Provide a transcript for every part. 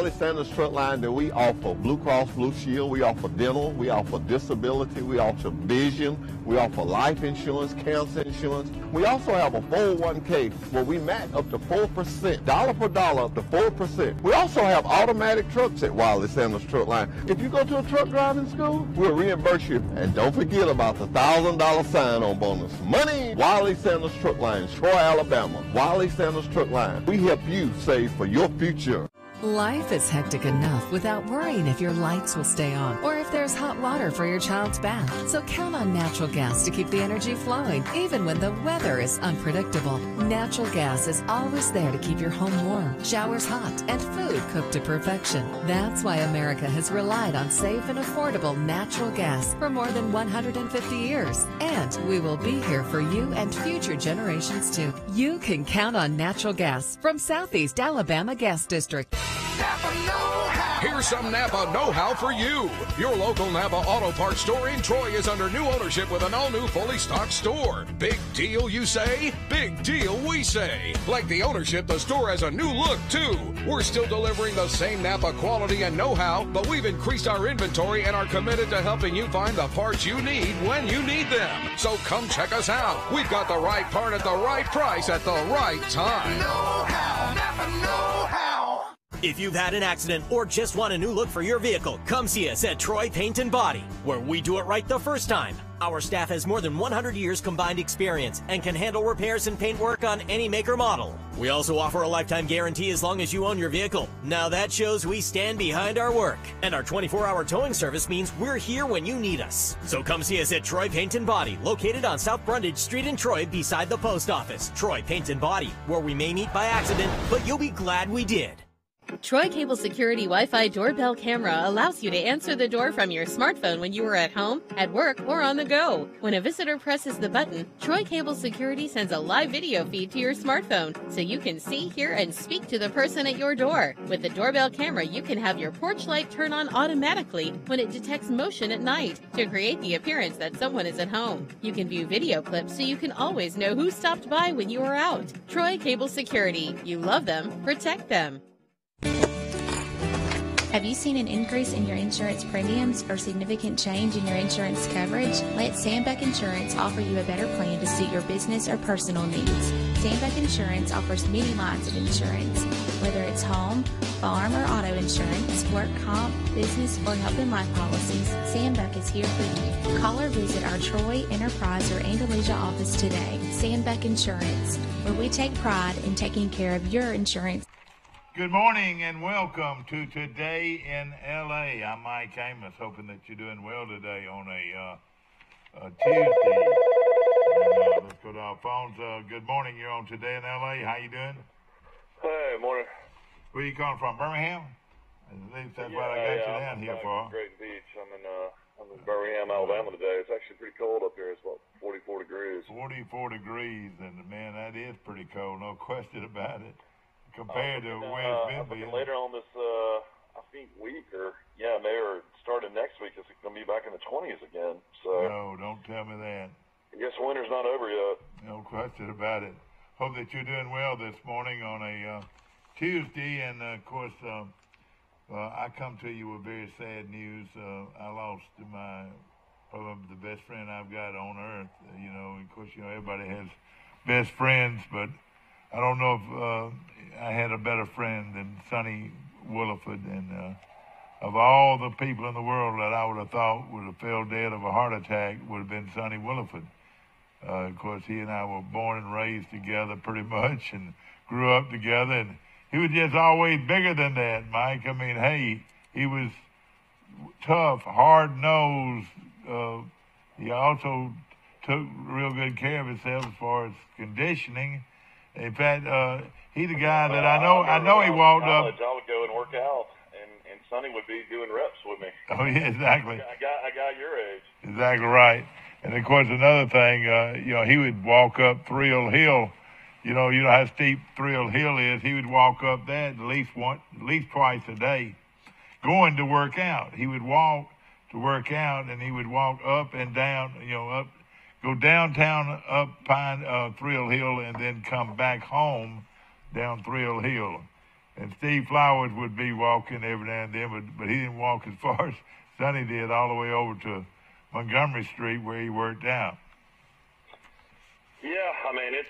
Wiley Sanders Truck Line that we offer Blue Cross Blue Shield, we offer dental, we offer disability, we offer vision, we offer life insurance, cancer insurance. We also have a 401k where we match up to 4%, dollar per dollar up to 4%. We also have automatic trucks at Wiley Sanders Truck Line. If you go to a truck driving school, we'll reimburse you. And don't forget about the $1,000 sign-on bonus. Money! Wiley Sanders Truck Line, Troy, Alabama. Wiley Sanders Truck Line. We help you save for your future. Life is hectic enough without worrying if your lights will stay on or if there's hot water for your child's bath. So count on natural gas to keep the energy flowing, even when the weather is unpredictable. Natural gas is always there to keep your home warm, showers hot, and food cooked to perfection. That's why America has relied on safe and affordable natural gas for more than 150 years. And we will be here for you and future generations too. You can count on natural gas from Southeast Alabama Gas District. Napa know-how. Here's some Napa know-how for you. Your local Napa Auto Parts store in Troy is under new ownership with an all-new fully stocked store. Big deal, you say? Big deal, we say. Like the ownership, the store has a new look, too. We're still delivering the same Napa quality and know-how, but we've increased our inventory and are committed to helping you find the parts you need when you need them. So come check us out. We've got the right part at the right price at the right time. Know-how. Napa know-how. If you've had an accident or just want a new look for your vehicle, come see us at Troy Paint and Body, where we do it right the first time. Our staff has more than 100 years combined experience and can handle repairs and paint work on any make or model. We also offer a lifetime guarantee as long as you own your vehicle. Now that shows we stand behind our work. And our 24-hour towing service means we're here when you need us. So come see us at Troy Paint and Body, located on South Brundage Street in Troy beside the post office. Troy Paint and Body, where we may meet by accident, but you'll be glad we did. Troy Cable Security Wi-Fi doorbell camera allows you to answer the door from your smartphone when you are at home, at work, or on the go. When a visitor presses the button, Troy Cable Security sends a live video feed to your smartphone so you can see, hear, and speak to the person at your door. With the doorbell camera, you can have your porch light turn on automatically when it detects motion at night to create the appearance that someone is at home. You can view video clips so you can always know who stopped by when you are out. Troy Cable Security. You love them, protect them. Have you seen an increase in your insurance premiums or significant change in your insurance coverage? Let Sandbeck Insurance offer you a better plan to suit your business or personal needs. Sandbeck Insurance offers many lines of insurance, whether it's home, farm, or auto insurance, work comp, business, or health and life policies. Sandbeck is here for you. Call or visit our Troy, Enterprise, or Andalusia office today. Sandbeck Insurance, where we take pride in taking care of your insurance. Good morning and welcome to Today in L.A. I'm Mike Amos, hoping that you're doing well today on a Tuesday. And, let's go to our phones. Good morning. You're on Today in L.A. How you doing? Hey, morning. Where you calling from? Birmingham? At least that's what I got you down here for. Great Beach. I'm in Birmingham, Alabama today. It's actually pretty cold up here. It's about 44 degrees. 44 degrees, and man, that is pretty cold. No question about it. Compared to where it's been. Later on this, I think week or starting next week, it's going to be back in the 20s again. So no, don't tell me that. I guess winter's not over yet. No question about it. Hope that you're doing well this morning on a Tuesday, and of course, I come to you with very sad news. I lost probably the best friend I've got on earth. Of course, everybody has best friends, but I don't know if I had a better friend than Sonny Williford, and of all the people in the world that I would have thought would have fell dead of a heart attack would have been Sonny Williford. Of course, he and I were born and raised together pretty much and grew up together, and he was just always bigger than that, Mike. I mean, hey, he was tough, hard-nosed. He also took real good care of himself as far as conditioning. In fact, he's the guy that I know he walked up. I would go and work out, and Sonny would be doing reps with me. Oh, yeah, exactly. I got your age. Exactly right. And, of course, another thing, he would walk up Thrill Hill. You know how steep Thrill Hill is. He would walk up that at least twice a day going to work out. He would walk to work out, and he would walk up and down, go downtown up Thrill Hill and then come back home down Thrill Hill. And Steve Flowers would be walking every now and then, but he didn't walk as far as Sonny did, all the way over to Montgomery Street where he worked out. Yeah, I mean, it's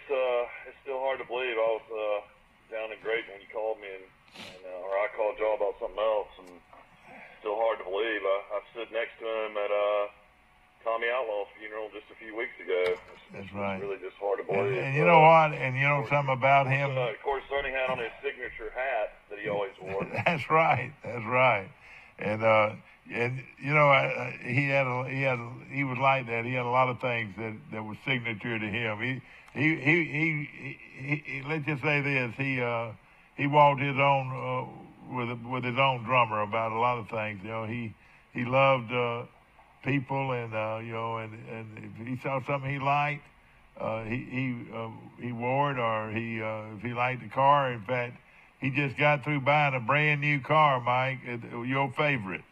still hard to believe. I was down in Grayton when you called me, or I called y'all about something else, and still hard to believe. I stood next to him at Tommy Outlaw's funeral just a few weeks ago. That's right. It's really just hard to believe. And you know what? And you know something about him? Of course, Sonny had on his signature hat that he always wore. That's right. That's right. And you know, he was like that. He had a lot of things that were signature to him. He let's just say this. He walked his own with his own drummer about a lot of things. You know, he loved people, and you know, and if he saw something he liked, he wore it, or if he liked the car. In fact, he just got through buying a brand new car, Mike, your favorite.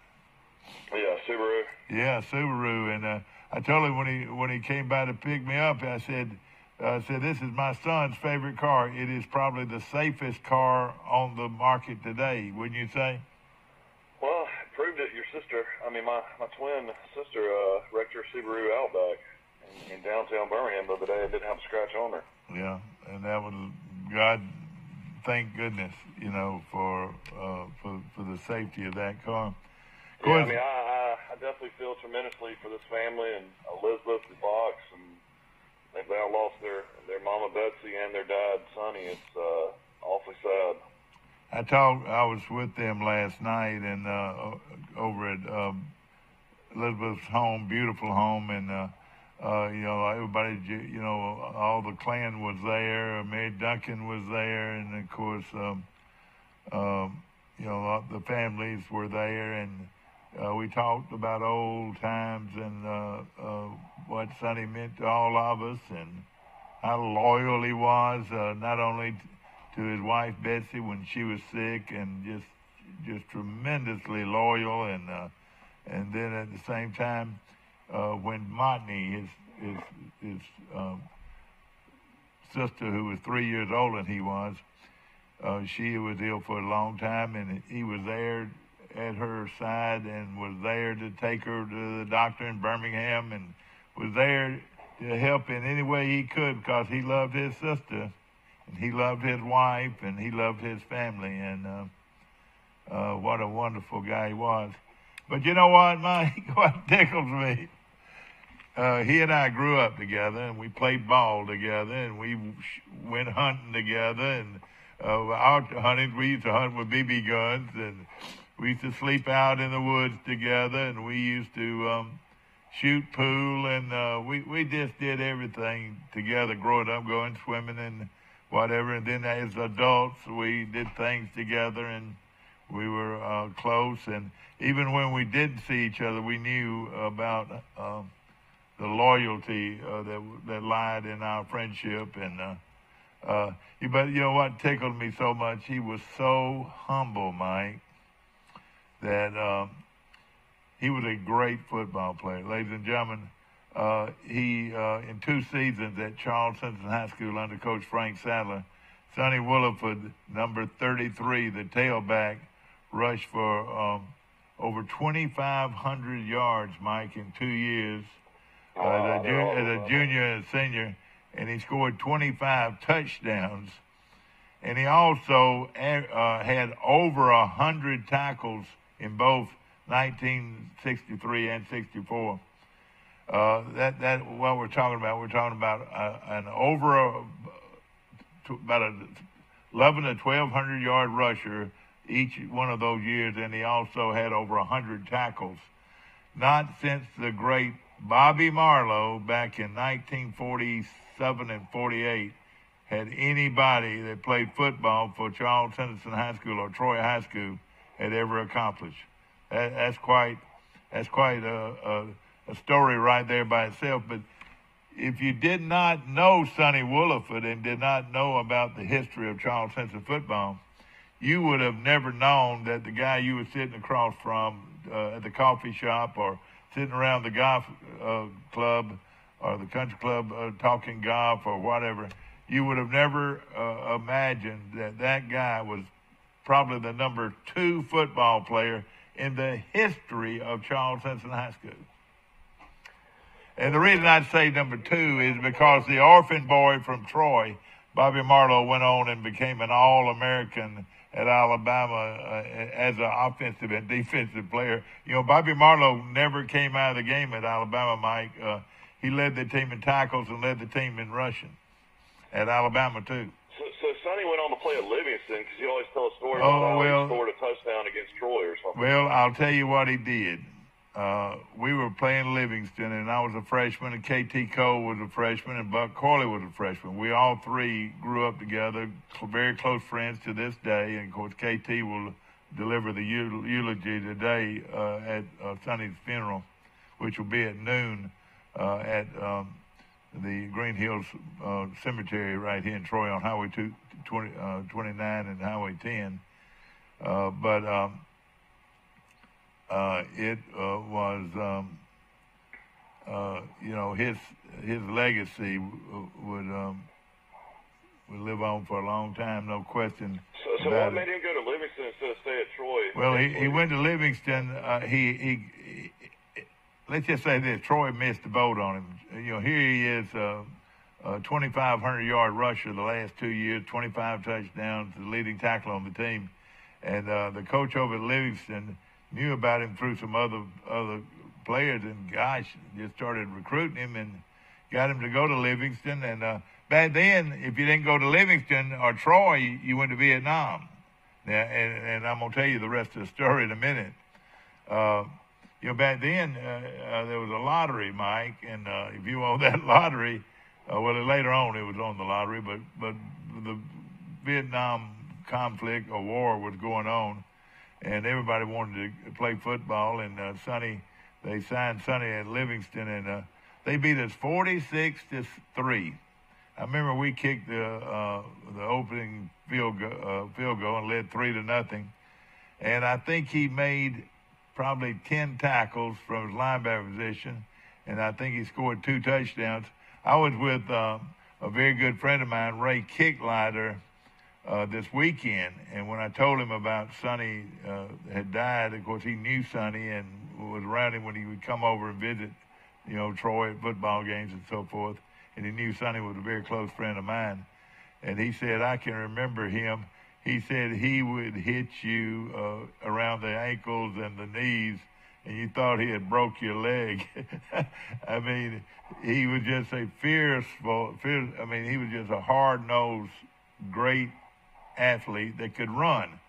Yeah, Subaru. Yeah, Subaru. And I told him when he came by to pick me up, I said, this is my son's favorite car. It is probably the safest car on the market today, wouldn't you say? Well, it proved it. Your sister, my twin sister wrecked her Subaru Outback in downtown Birmingham the other day. It didn't have a scratch on her. Yeah, and that was God. Thank goodness, you know, for the safety of that car. Yeah, I definitely feel tremendously for this family and Elizabeth and Fox, and they've now lost their mama Betsy and their dad Sonny. It's awfully sad. I was with them last night and over at Elizabeth's home, beautiful home, and you know, everybody, you know, all the clan was there. Mary Duncan was there, and of course, you know, the families were there, and we talked about old times and what Sonny meant to all of us, and how loyal he was, not only to his wife Betsy when she was sick, and just tremendously loyal, and then at the same time, when Montney, his sister, who was 3 years older than he was, she was ill for a long time, and he was there at her side and was there to take her to the doctor in Birmingham, and was there to help in any way he could, because he loved his sister, and he loved his wife, and he loved his family, and what a wonderful guy he was. But you know what, Mike? What tickles me? He and I grew up together, and we played ball together, and we went hunting together, and our hunting, we used to hunt with BB guns, and we used to sleep out in the woods together, and we used to shoot pool, and we just did everything together growing up, going swimming and whatever. And then as adults, we did things together, and we were close. And even when we didn't see each other, we knew about the loyalty that lied in our friendship. And but you know what tickled me so much? He was so humble, Mike, that he was a great football player. Ladies and gentlemen, he in 2 seasons at Charles Simpson High School under Coach Frank Sadler, Sonny Williford, number 33, the tailback, rushed for over 2,500 yards, Mike, in 2 years as a junior and a senior, and he scored 25 touchdowns. And he also had over 100 tackles in both 1963 and 64. That what we're talking about. We're talking about about a 11 to 1,200 yard rusher each one of those years, and he also had over 100 tackles. Not since the great Bobby Marlowe back in 1947 and 48 had anybody that played football for Charles Henderson High School or Troy High School had ever accomplished. That's quite a story right there by itself. But if you did not know Sonny Williford and did not know about the history of Charles Henderson football, you would have never known that the guy you were sitting across from at the coffee shop or sitting around the golf club or the country club talking golf or whatever, you would have never imagined that guy was probably the number 2 football player in the history of Charles Henson High School. And the reason I'd say number 2 is because the orphan boy from Troy, Bobby Marlowe, went on and became an All-American at Alabama as an offensive and defensive player. You know, Bobby Marlowe never came out of the game at Alabama, Mike. He led the team in tackles and led the team in rushing at Alabama, too. So Sonny went on to play at Livingston because you always tell a story about how he scored a touchdown against Troy or something. Well, I'll tell you what he did. We were playing Livingston, and I was a freshman, and KT Cole was a freshman, and Buck Corley was a freshman. We all three grew up together, very close friends to this day, and, of course, KT will deliver the eulogy today at Sonny's funeral, which will be at noon at the Green Hills Cemetery right here in Troy on Highway 29 and Highway 10. It was, you know, his legacy would live on for a long time, no question. So what made him go to Livingston instead of stay at Troy? Well, he went to Livingston. He let's just say this: Troy missed the boat on him. You know, here he is, a 2,500-yard rusher the last 2 years, 25 touchdowns, the leading tackle on the team, and the coach over at Livingston knew about him through some other players, and gosh, just started recruiting him and got him to go to Livingston. And back then, if you didn't go to Livingston or Troy, you went to Vietnam. Now, and I'm gonna tell you the rest of the story in a minute. You know, back then there was a lottery, Mike, and if you won that lottery, well, later on it was on the lottery, but the Vietnam conflict or war was going on, and everybody wanted to play football, and they signed Sonny at Livingston, and they beat us 46-3. I remember we kicked the opening field goal and led 3-0, and I think he made probably 10 tackles from his linebacker position, and I think he scored 2 touchdowns. I was with a very good friend of mine, Ray Kicklighter, this weekend, and when I told him about Sonny had died, of course he knew Sonny and was around him when he would come over and visit, you know, Troy at football games and so forth, and he knew Sonny was a very close friend of mine, and he said, I can remember him. He said he would hit you around the ankles and the knees, and you thought he had broke your leg. I mean, he was just a fierce. I mean, he was just a hard-nosed, great athlete that could run.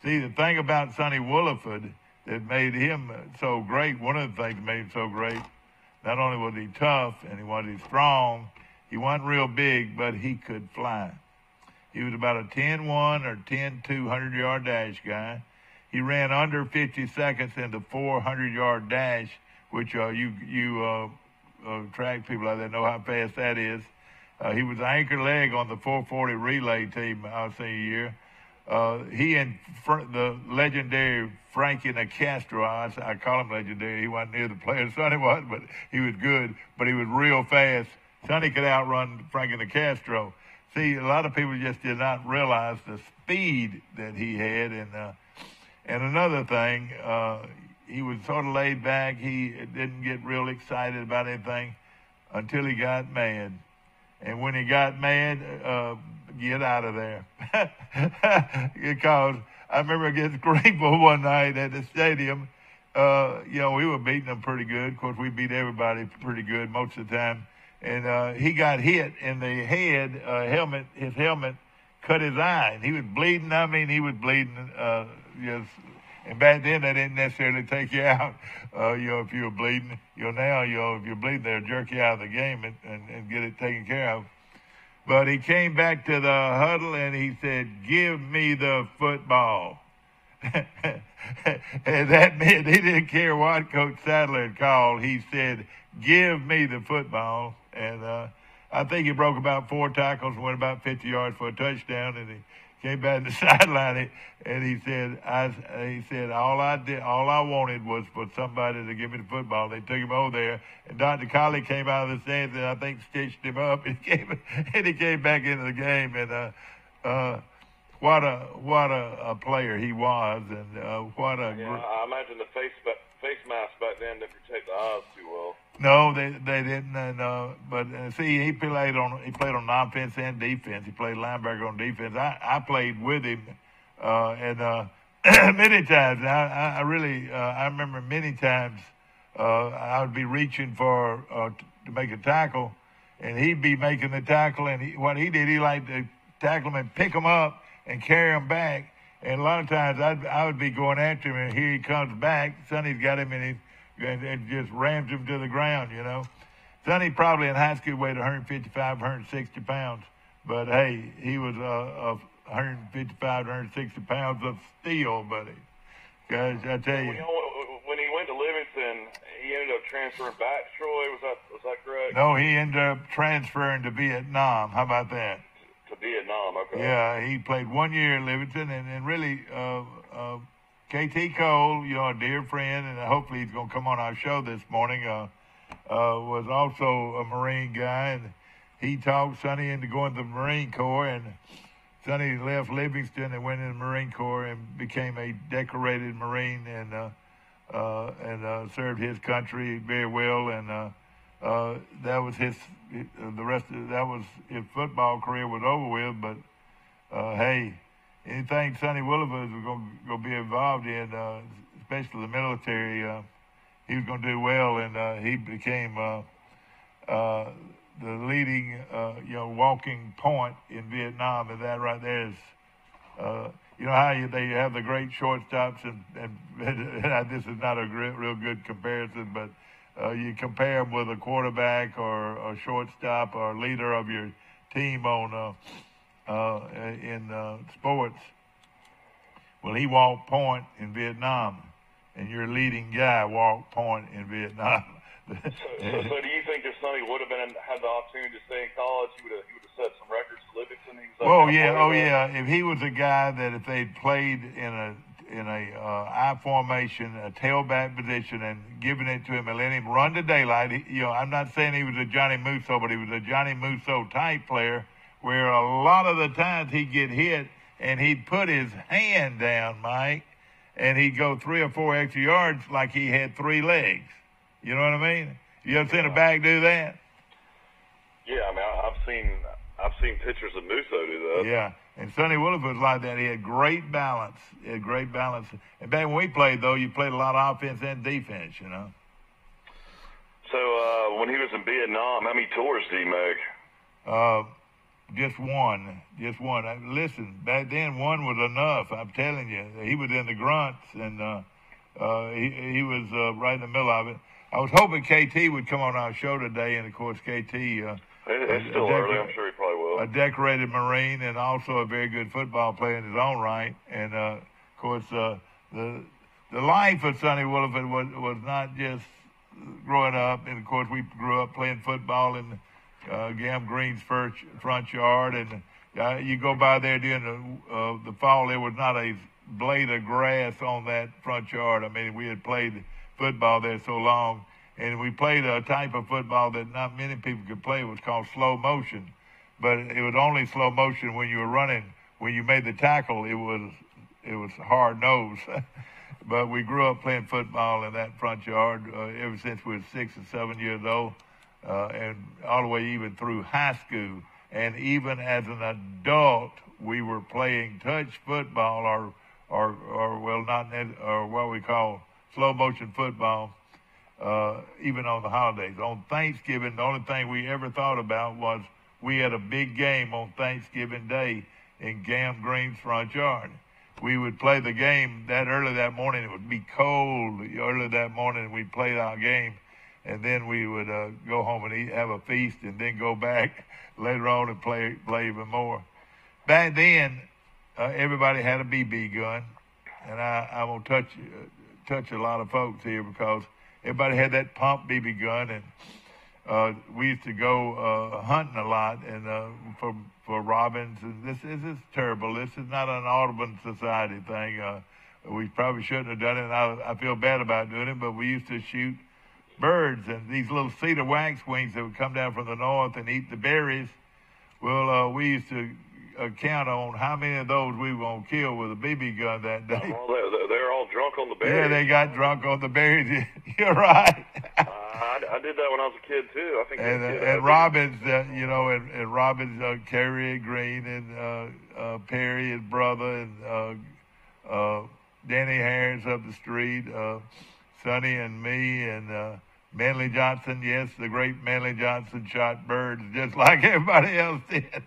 See, the thing about Sonny Williford that made him so great, one of the things that made him so great, not only was he tough and he wasn't strong, he wasn't real big, but he could fly. He was about a 10-1 or 10-2 100-yard dash guy. He ran under 50 seconds in the 400-yard dash, which you track people out there know how fast that is. He was anchor leg on the 440 relay team our senior year. He and the legendary Frankie Nicastro, I call him legendary. He wasn't near the player Sonny was, but he was good. But he was real fast. Sonny could outrun Frankie Nicastro. See, a lot of people just did not realize the speed that he had. And another thing, he was sort of laid back. He didn't get real excited about anything until he got mad. And when he got mad, get out of there. Because I remember against Greenville one night at the stadium, you know, we were beating them pretty good. Of course, we beat everybody pretty good most of the time. And he got hit in the head, his helmet cut his eye, and he was bleeding. I mean, he was bleeding. Yes. And back then, they didn't necessarily take you out, you know, if you were bleeding. You know, now, you know, if you're bleeding, they'll jerk you out of the game and get it taken care of. But he came back to the huddle, and he said, give me the football. And that meant he didn't care what Coach Sadler had called. He said, give me the football. And I think he broke about 4 tackles and went about 50 yards for a touchdown. And he came back to the sideline, and he said, all I wanted was for somebody to give me the football. They took him over there, and Dr. Colley came out of the stands and I think stitched him up, and he came back into the game. And what a player he was, and what a. Yeah, I imagine the face mask back then didn't protect the eyes too well. No, they didn't. And, but see, he played on offense and defense. He played linebacker on defense. I played with him, and many times. I really I remember many times I would be reaching for to make a tackle, and he'd be making the tackle. And what he did, he liked to tackle him and pick him up and carry him back. And a lot of times I would be going after him, and here he comes back. Sonny's got him, and just rams him to the ground, you know. Sonny probably in high school weighed 155, 160 pounds. But, hey, he was 155, 160 pounds of steel, buddy. Guys, I tell you. When he went to Livingston, he ended up transferring back to Troy. Was that correct? No, he ended up transferring to Vietnam. How about that? To Vietnam, okay. Yeah, he played 1 year at Livingston, and really KT Cole, you know, a dear friend, and hopefully he's going to come on our show this morning, was also a Marine guy, and he talked Sonny into going to the Marine Corps, and Sonny left Livingston and went in the Marine Corps and became a decorated Marine, and served his country very well, and that was his football career was over with, but hey, anything Sonny Williver was going to be involved in, especially the military, he was going to do well, and he became the leading, walking point in Vietnam, and that right there is, you know how they have the great shortstops, and this is not a real good comparison, but you compare them with a quarterback or a shortstop or leader of your team on in sports. Well, he walked point in Vietnam, and your leading guy walked point in Vietnam. So do you think if Sonny would have had the opportunity to stay in college, he would have set some records at Livingston? Yeah. If he was a guy that if they'd played in a I formation, a tailback position, and given it to him and let him run to daylight, I'm not saying he was a Johnny Musso, but he was a Johnny Musso type player, where a lot of the times he'd get hit and he'd put his hand down, Mike, and he'd go 3 or 4 extra yards like he had 3 legs. You know what I mean? You ever seen a back do that? Yeah, I mean, I've seen pictures of Musso do that. Yeah, and Sonny Williver was like that. He had great balance. And back when we played, though, you played a lot of offense and defense, you know. So when he was in Vietnam, how many tours did he make? Just one. Listen, back then 1 was enough. I'm telling you, he was in the grunts, and he was right in the middle of it. I was hoping KT would come on our show today, and of course KT. It's still early. I'm sure he probably will. A decorated Marine and also a very good football player in his own right, and of course the life of Sonny Williver was not just growing up, and of course we grew up playing football in Gam Green's front yard, and you go by there during the fall, there was not a blade of grass on that front yard. I mean, we had played football there so long, and we played a type of football that not many people could play. It was called slow motion, but it was only slow motion when you were running. When you made the tackle, it was hard nose. But we grew up playing football in that front yard ever since we were 6 or 7 years old, and all the way even through high school. And even as an adult, we were playing touch football or what we call slow motion football, even on the holidays. On Thanksgiving, the only thing we ever thought about was we had a big game on Thanksgiving Day in Gam Green's front yard. We would play the game that early that morning. It would be cold early that morning. We'd play our game, and then we would go home and eat, have a feast, and then go back later on and play even more. Back then, everybody had a BB gun, and I won't touch a lot of folks here because everybody had that pump BB gun, and we used to go hunting a lot, and for robins. And this is terrible. This is not an Audubon Society thing. We probably shouldn't have done it, and I feel bad about doing it, but we used to shoot birds, and these little cedar waxwings that would come down from the north and eat the berries. Well, we used to a count on how many of those we were going to kill with a BB gun that day. Well, they're all drunk on the berries. Yeah, they got drunk on the berries. You're right. I did that when I was a kid too. I think. And Robbins, and Robbins, Kerry Green, and Perry, his brother, and Danny Harris up the street, Sonny and me, and Manley Johnson. Yes, the great Manley Johnson shot birds just like everybody else did.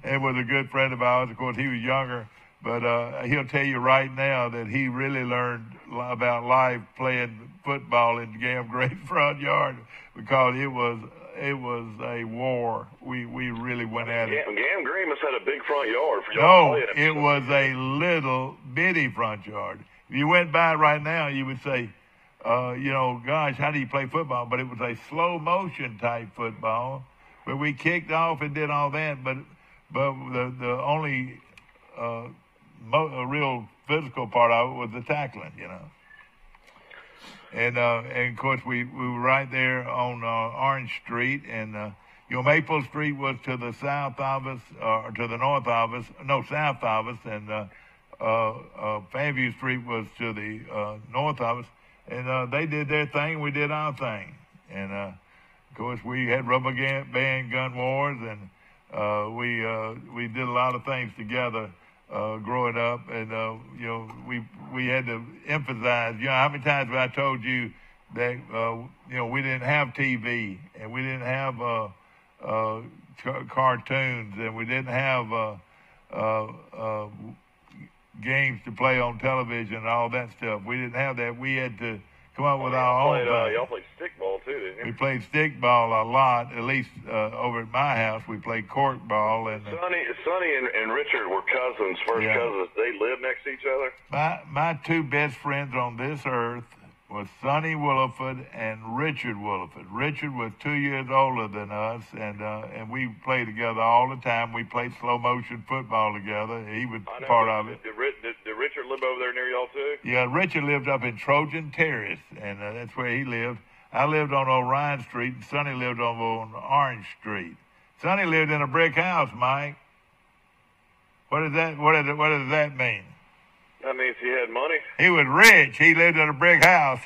And was a good friend of ours. Of course, he was younger, but he'll tell you right now that he really learned about life playing football in Gam Gray's front yard, because it was a war. We really went at it. Gam Gray must have had a big front yard for y'all. No, it was a little bitty front yard. If you went by it right now, you would say, gosh, how do you play football? But it was a slow motion type football, where we kicked off and did all that. But the only real physical part of it was the tackling, And of course we were right there on Orange Street, and Maple Street was to the south of us, or to the north of us, south of us, and Fairview Street was to the north of us, and they did their thing, we did our thing, and of course we had rubber band gun wars, and we did a lot of things together. Growing up, and we had to emphasize. How many times have I told you that we didn't have TV, and we didn't have cartoons, and we didn't have games to play on television and all that stuff. We didn't have that. We had to come up with our own thing. Y'all played stickball too, didn't you? We played stickball a lot. At least over at my house, we played corkball. And Sonny and Richard were cousins, first cousins. They lived next to each other. My two best friends on this earth was Sonny Williford and Richard Williford. Richard was 2 years older than us, and we played together all the time. We played slow motion football together. He was part of it. Did Richard live over there near y'all too? Yeah, Richard lived up in Trojan Terrace, and that's where he lived. I lived on Orion Street, and Sonny lived on Orange Street. Sonny lived in a brick house, Mike. What does that mean? That means he had money. He was rich. He lived in a brick house.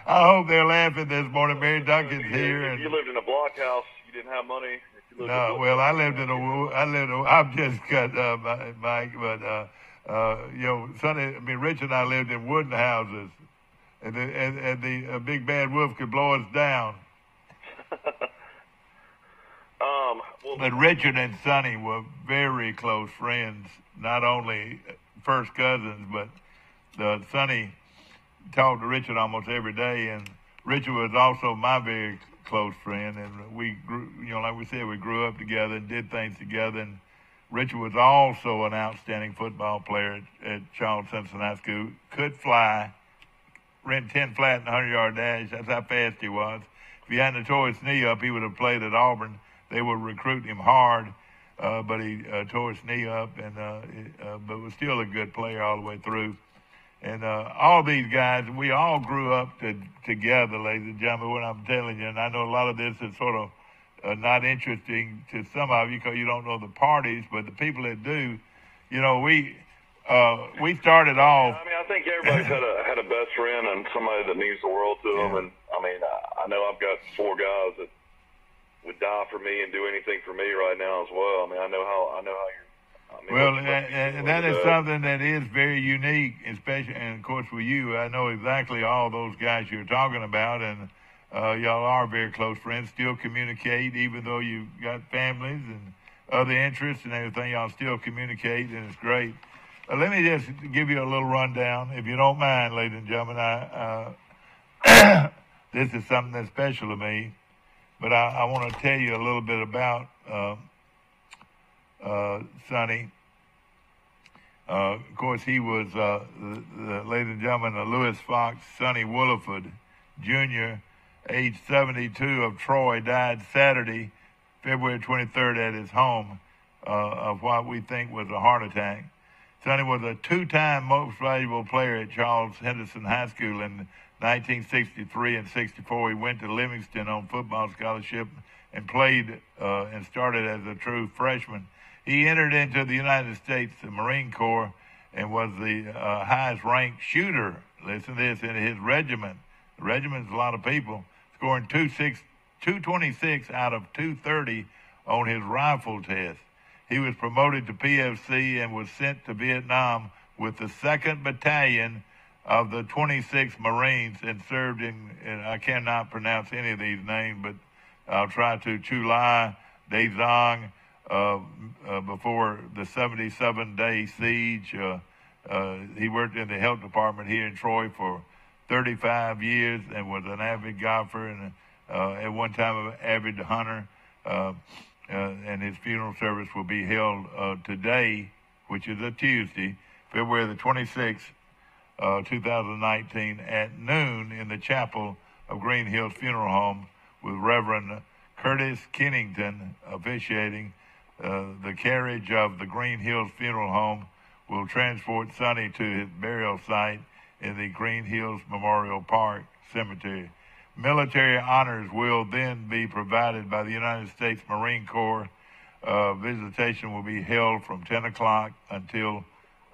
I hope they're laughing this morning. Mary Duncan's here. If you lived in a block house, you didn't have money. No, well, I'm just cut up, Mike, but Sonny, Rich and I lived in wooden houses, and the big bad wolf could blow us down. But Richard and Sonny were very close friends, not only first cousins, but Sonny talked to Richard almost every day, and Richard was also my very close friend, and we grew, like we said, we grew up together and did things together, and Richard was also an outstanding football player at Charles Simpson High School, could fly, ran 10 flat in a 100-yard dash. That's how fast he was. If he hadn't tore his knee up, he would have played at Auburn. They were recruiting him hard, but he tore his knee up, and but was still a good player all the way through. And all these guys, we all grew up together, ladies and gentlemen, what I'm telling you. And I know a lot of this is sort of not interesting to some of you because you don't know the parties, but the people that do, we started off. I think everybody's had a best friend and somebody that means the world to them. And I know I've got 4 guys that would die for me and do anything for me right now as well. I know how you're. And that is something that is very unique, especially, and of course with you, I know exactly all those guys you're talking about, and y'all are very close friends, still communicate, even though you've got families and other interests and everything, y'all still communicate, and it's great. Let me just give you a little rundown, if you don't mind, ladies and gentlemen. This is something that's special to me, but I want to tell you a little bit about Sonny. Of course, he was, ladies and gentlemen, Lewis Fox, Sonny Williford, Jr., age 72 of Troy, died Saturday, February 23rd at his home of what we think was a heart attack. Sonny was a 2-time most valuable player at Charles Henderson High School in 1963 and 64. He went to Livingston on football scholarship and played and started as a true freshman. He entered into the United States Marine Corps and was the highest ranked shooter, listen to this, in his regiment. The regiment's a lot of people, scoring 226 out of 230 on his rifle test. He was promoted to PFC and was sent to Vietnam with the 2nd Battalion of the 26th Marines and served in I cannot pronounce any of these names, but I'll try to, Chulai, Daezong, before the 77-day siege. He worked in the health department here in Troy for 35 years and was an avid golfer and at one time an avid hunter. And his funeral service will be held today, which is a Tuesday, February the 26th, 2019, at noon in the chapel of Green Hills Funeral Home with Reverend Curtis Kennington officiating. The carriage of the Green Hills Funeral Home will transport Sonny to his burial site in the Green Hills Memorial Park Cemetery. Military honors will then be provided by the United States Marine Corps. Visitation will be held from 10 o'clock until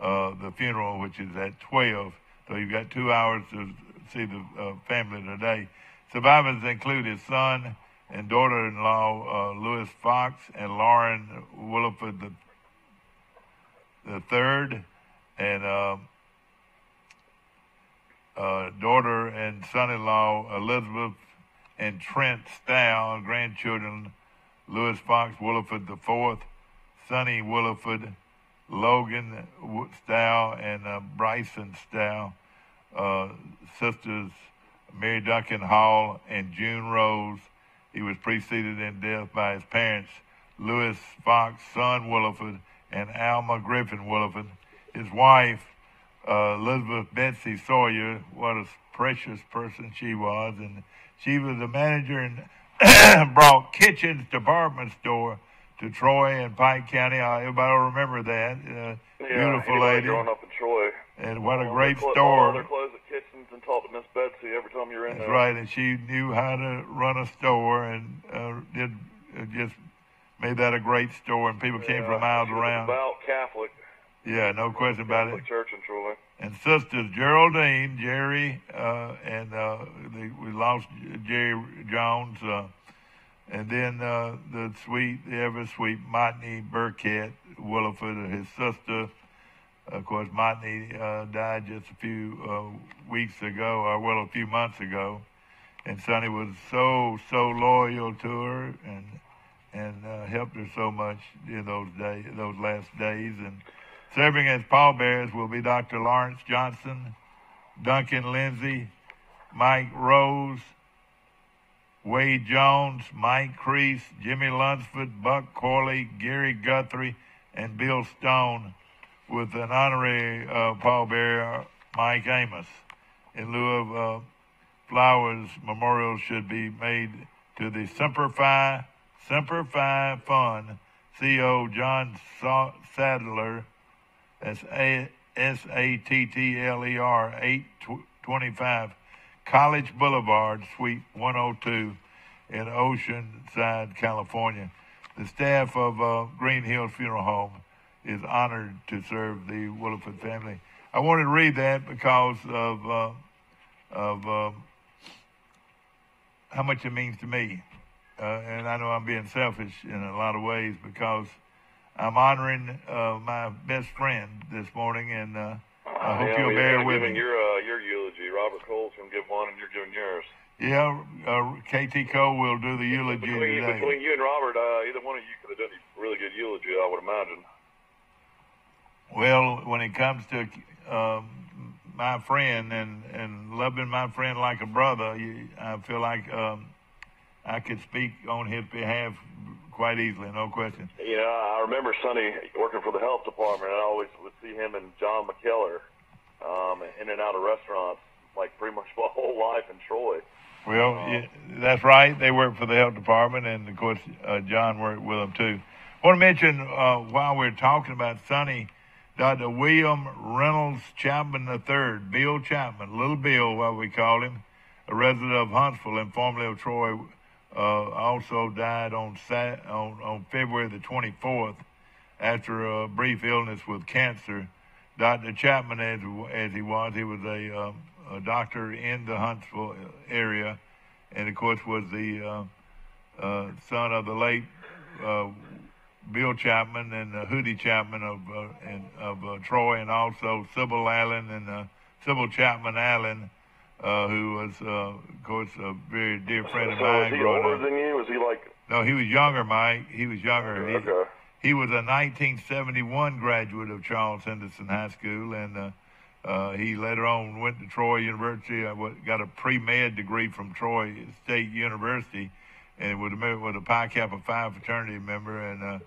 the funeral, which is at 12. So you've got 2 hours to see the family today. Survivors include his son and daughter-in-law, Louis Fox and Lauren Williford the third, and daughter and son-in-law Elizabeth and Trent Stow, grandchildren Louis Fox Williford the fourth, Sonny Williford, Logan Stow, and Bryson Stow, sisters Mary Duncan Hall and June Rose. He was preceded in death by his parents, Louis Fox, son Williford, and Alma Griffin Williford. His wife, Elizabeth Betsy Sawyer, what a precious person she was. And she was the manager and brought Kitchen's department store to Troy and Pike County. Everybody will remember that. Beautiful lady. Growing up in Troy. And what a great store. Their clothes at Kitchen's and talked to Miss Betsy every time you're in there. That's right, and she knew how to run a store and just made that a great store, and people came from miles around. Devout Catholic. Yeah, no question about it. Catholic Church in Troy. And sisters Geraldine, Jerry, and we lost Jerry Jones, and then the ever sweet Motney Burkett Williford, his sister. Of course, Motney died just a few weeks ago, or a few months ago, and Sonny was so loyal to her and helped her so much in those last days. And serving as pallbearers will be Dr. Lawrence Johnson, Duncan Lindsay, Mike Rose, Wade Jones, Mike Crease, Jimmy Lunsford, Buck Corley, Gary Guthrie, and Bill Stone, with an honorary pallbearer, Mike Amos. In lieu of flowers, memorials should be made to the Semper Fi Fund, C.O. John Sadler, that's Sattler, 825 College Boulevard, Suite 102 in Oceanside, California. The staff of Green Hills Funeral Home is honored to serve the Williford family. I wanted to read that because of how much it means to me. And I know I'm being selfish in a lot of ways because I'm honoring my best friend this morning, and I hope you'll bear with me. Your eulogy. Robert Cole's going to give one, and you're giving yours. Yeah, KT Cole will do the eulogy today. Between you and Robert, either one of you could have done a really good eulogy, I would imagine. Well, when it comes to my friend and loving my friend like a brother, I feel like I could speak on his behalf quite easily, no question. You know, I remember Sonny working for the health department. I always would see him and John McKellar in and out of restaurants, like pretty much my whole life in Troy. Well, yeah, that's right. They work for the health department, and, of course, John worked with them, too. I want to mention, while we're talking about Sonny, Dr. William Reynolds Chapman III, Bill Chapman, Little Bill, what we call him, a resident of Huntsville and formerly of Troy, also died on February the 24th after a brief illness with cancer. Dr. Chapman, as he was a doctor in the Huntsville area, and of course was the son of the late Bill Chapman and Hootie Chapman of Troy, and also Sybil Allen and Sybil Chapman Allen, who was, of course, a very dear friend of mine. Was he older than you? Was he like? No, he was younger, Mike. He was younger. Okay. He was a 1971 graduate of Charles Henderson High School, and he later on went to Troy University. Got a pre-med degree from Troy State University, and was a Pi Kappa Phi fraternity member. And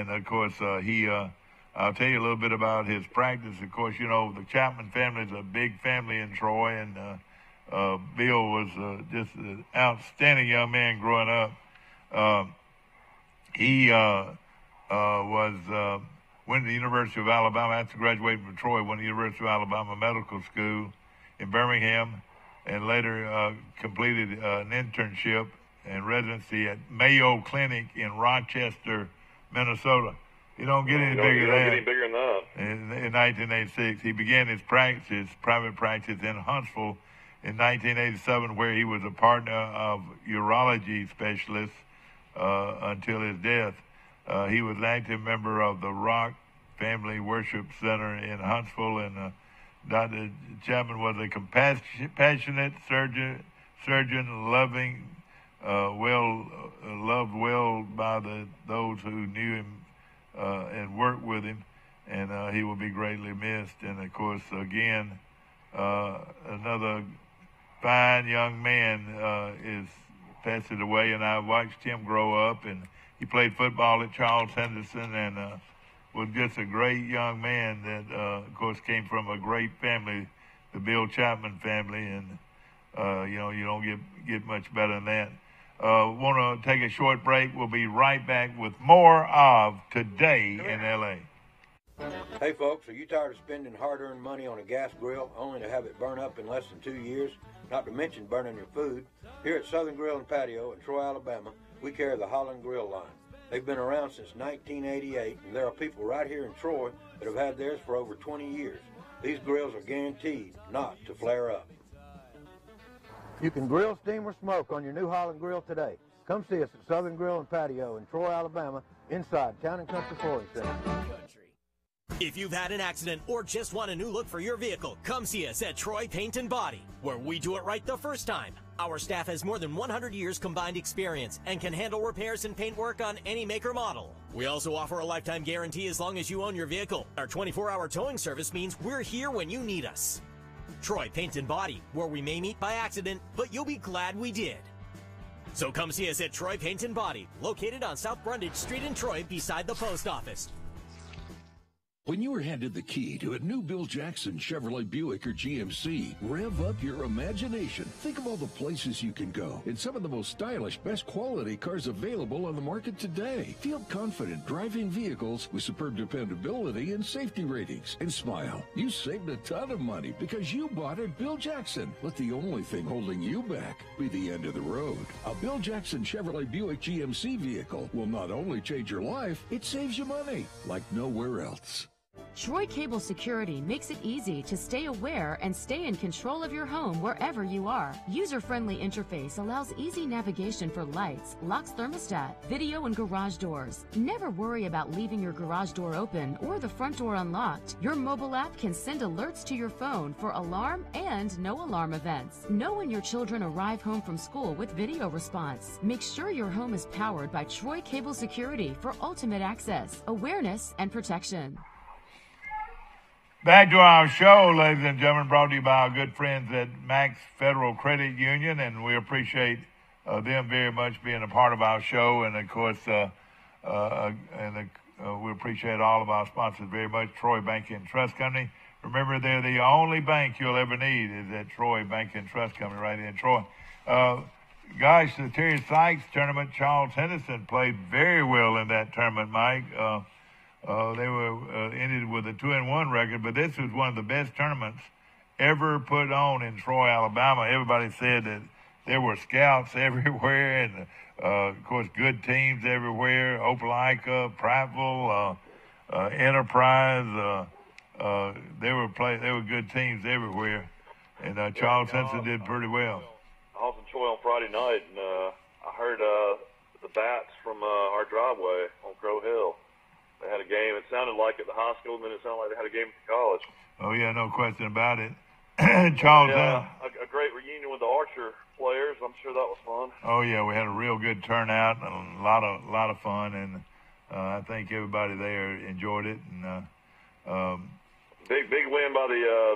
of course, I'll tell you a little bit about his practice. Of course, you know, the Chapman family is a big family in Troy, and Bill was just an outstanding young man growing up. He went to the University of Alabama after graduating from Troy, went to the University of Alabama Medical School in Birmingham, and later completed an internship and residency at Mayo Clinic in Rochester, Minnesota. You don't get any bigger than that. Any bigger than that. In 1986, he began his private practice in Huntsville in 1987, where he was a partner of urology specialist until his death. He was an active member of the Rock Family Worship Center in Huntsville, and Dr. Chapman was a compassionate surgeon, loving, loved well by those who knew him and worked with him, and he will be greatly missed. And of course, again, another fine young man is passed away, and I watched him grow up, and he played football at Charles Henderson, and was just a great young man that, of course, came from a great family, the Bill Chapman family, and you know, you don't get much better than that. Want to take a short break. We'll be right back with more of Today in L.A. Hey folks, are you tired of spending hard-earned money on a gas grill only to have it burn up in less than 2 years, not to mention burning your food? Here at Southern Grill and Patio in Troy, Alabama, we carry the Holland Grill line. They've been around since 1988, and there are people right here in Troy that have had theirs for over 20 years. These grills are guaranteed not to flare up. You can grill, steam, or smoke on your new Holland Grill today. Come see us at Southern Grill and Patio in Troy, Alabama, inside Town and Country Flooring Center. If you've had an accident or just want a new look for your vehicle, come see us at Troy Paint and Body, where we do it right the first time. Our staff has more than 100 years combined experience and can handle repairs and paint work on any make or model. We also offer a lifetime guarantee as long as you own your vehicle. Our 24-hour towing service means we're here when you need us. Troy Paint and Body, where we may meet by accident, but you'll be glad we did. So come see us at Troy Paint and Body, located on South Brundage Street in Troy beside the post office. When you were handed the key to a new Bill Jackson Chevrolet Buick or GMC, rev up your imagination. Think of all the places you can go in some of the most stylish, best quality cars available on the market today. Feel confident driving vehicles with superb dependability and safety ratings. And smile. You saved a ton of money because you bought at Bill Jackson. Let the only thing holding you back be the end of the road. A Bill Jackson Chevrolet Buick GMC vehicle will not only change your life, it saves you money like nowhere else. Troy Cable Security makes it easy to stay aware and stay in control of your home wherever you are. User-friendly interface allows easy navigation for lights, locks thermostat, video, and garage doors. Never worry about leaving your garage door open or the front door unlocked. Your mobile app can send alerts to your phone for alarm and no alarm events. Know when your children arrive home from school with video response. Make sure your home is powered by Troy Cable Security for ultimate access, awareness, and protection. Back to our show, ladies and gentlemen, brought to you by our good friends at Max Federal Credit Union, and we appreciate them very much being a part of our show, and of course, we appreciate all of our sponsors very much. Troy Bank and Trust Company. Remember, they're the only bank you'll ever need is at Troy Bank and Trust Company right in Troy. Gosh, the Terry Sykes tournament, Charles Henderson played very well in that tournament, Mike. They were ended with a 2-1 record, but this was one of the best tournaments ever put on in Troy, Alabama. Everybody said that there were scouts everywhere, and of course, good teams everywhere. Opelika, Prattville, Enterprise. They were good teams everywhere, and Charles Henson did pretty well. I was in Troy on Friday night, and I heard the bats from our driveway on Crow Hill. They had a game. It sounded like at the high school, and then it sounded like they had a game at the college. Oh yeah, no question about it. Charles, a great reunion with the Archer players. I'm sure that was fun. Oh yeah, we had a real good turnout and a lot of fun, and I think everybody there enjoyed it. And big win by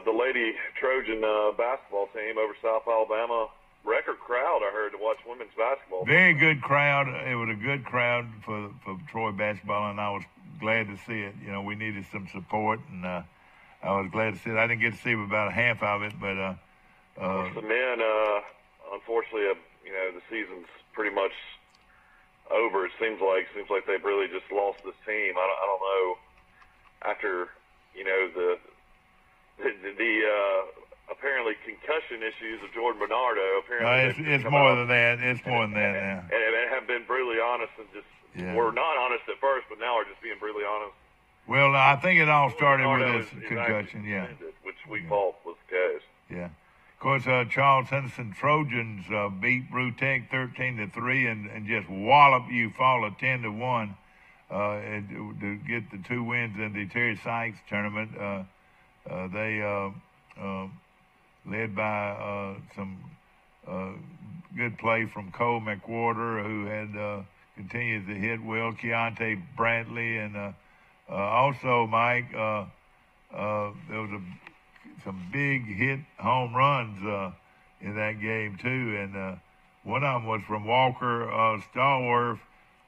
the Lady Trojan basketball team over South Alabama. Record crowd, I heard, to watch women's basketball. Very good crowd. It was a good crowd for Troy basketball, and I was glad to see it. You know, we needed some support, and I was glad to see it. I didn't get to see about half of it, but the men, unfortunately, the season's pretty much over. It seems like they've really just lost this team. I don't know. After the apparently concussion issues of Jordan Bernardo. Apparently, it's more than that. It's more than that now. And have been brutally honest and just were not honest at first, but now are just being brutally honest. Well, I think it all started with this concussion, which we thought was the case. Yeah. Of course, Charles Henderson Trojans beat Brew Tech 13-3 and just wallop Eufaula 10-1 to get the 2 wins in the Terry Sykes tournament. They led by some good play from Cole McWhorter, who had continued to hit well, Keontae Bradley, and also, Mike, there was some big hit home runs in that game, too, and one of them was from Walker Stallworth,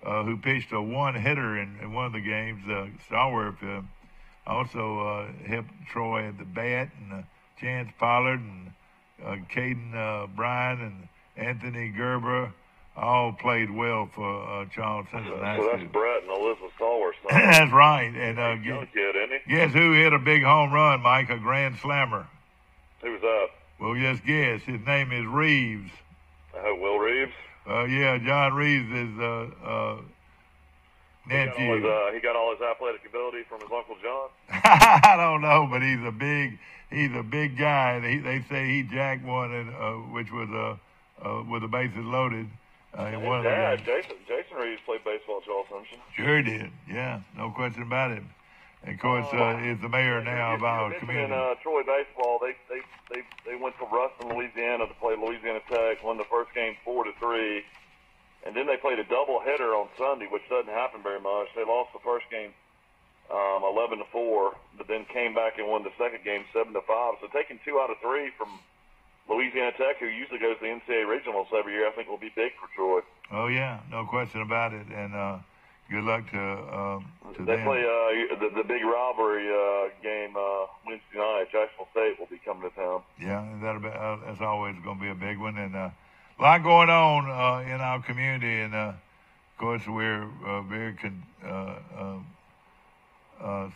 who pitched a one-hitter in one of the games. Stallworth also helped Troy at the bat, and Chance Pollard and Caden Bryan and Anthony Gerber all played well for Charles Henson. So that's Brett and Elizabeth Stallworth. That's right. And young kid, isn't he? Guess who hit a big home run, Mike? A grand slammer. Who was that? Well, just guess. His name is Reeves. Will Reeves? Yeah, John Reeves is nephew. He got all his athletic ability from his Uncle John? I don't know, but he's a big guy. They say he jacked one, which was with the bases loaded. And his dad, Jason Reeves, played baseball at Charles Henson. Sure did, yeah, no question about it. And of course, is the mayor now of our community. In Troy baseball, they went to Ruston, Louisiana, to play Louisiana Tech. Won the first game 4-3, and then they played a doubleheader on Sunday, which doesn't happen very much. They lost the first game 11-4, but then came back and won the second game 7-5. So taking 2 out of 3 from Louisiana Tech, who usually goes to the NCAA regionals every year, I think will be big for Troy. Oh yeah, no question about it, and good luck to they them. Play the big rivalry game Wednesday night. Jacksonville State will be coming to town. Yeah, that's always going to be a big one, and a lot going on in our community, and of course we're very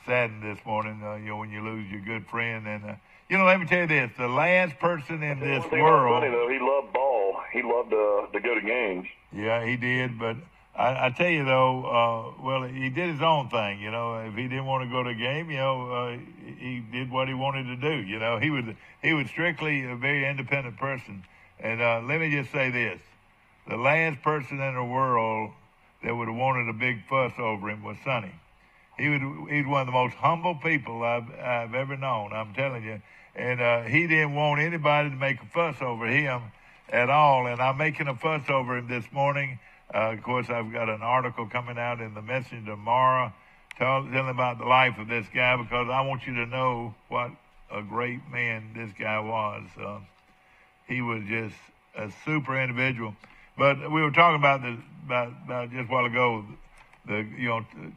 saddened this morning. When you lose your good friend, and let me tell you this: the last person in this world. Funny though, he loved ball. He loved to go to games. Yeah, he did, but I tell you though, he did his own thing. If he didn't want to go to a game, he did what he wanted to do. He was strictly a very independent person. And let me just say this: the last person in the world that would have wanted a big fuss over him was Sonny. He's one of the most humble people I've ever known. I'm telling you. And he didn't want anybody to make a fuss over him at all. And I'm making a fuss over him this morning. Of course, I've got an article coming out in the Messenger tomorrow telling about the life of this guy, because I want you to know what a great man this guy was. He was just a super individual. But we were talking about just a while ago,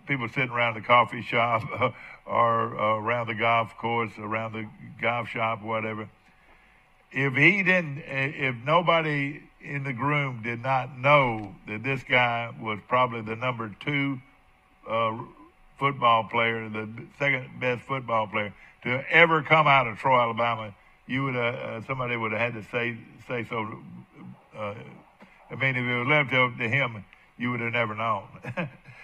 people sitting around the coffee shop or around the golf course, around the golf shop, whatever. If nobody in the room did not know that this guy was probably the number 2 football player, the second best football player to ever come out of Troy, Alabama, somebody would have had to say so I mean, if it was left up to him, you would have never known.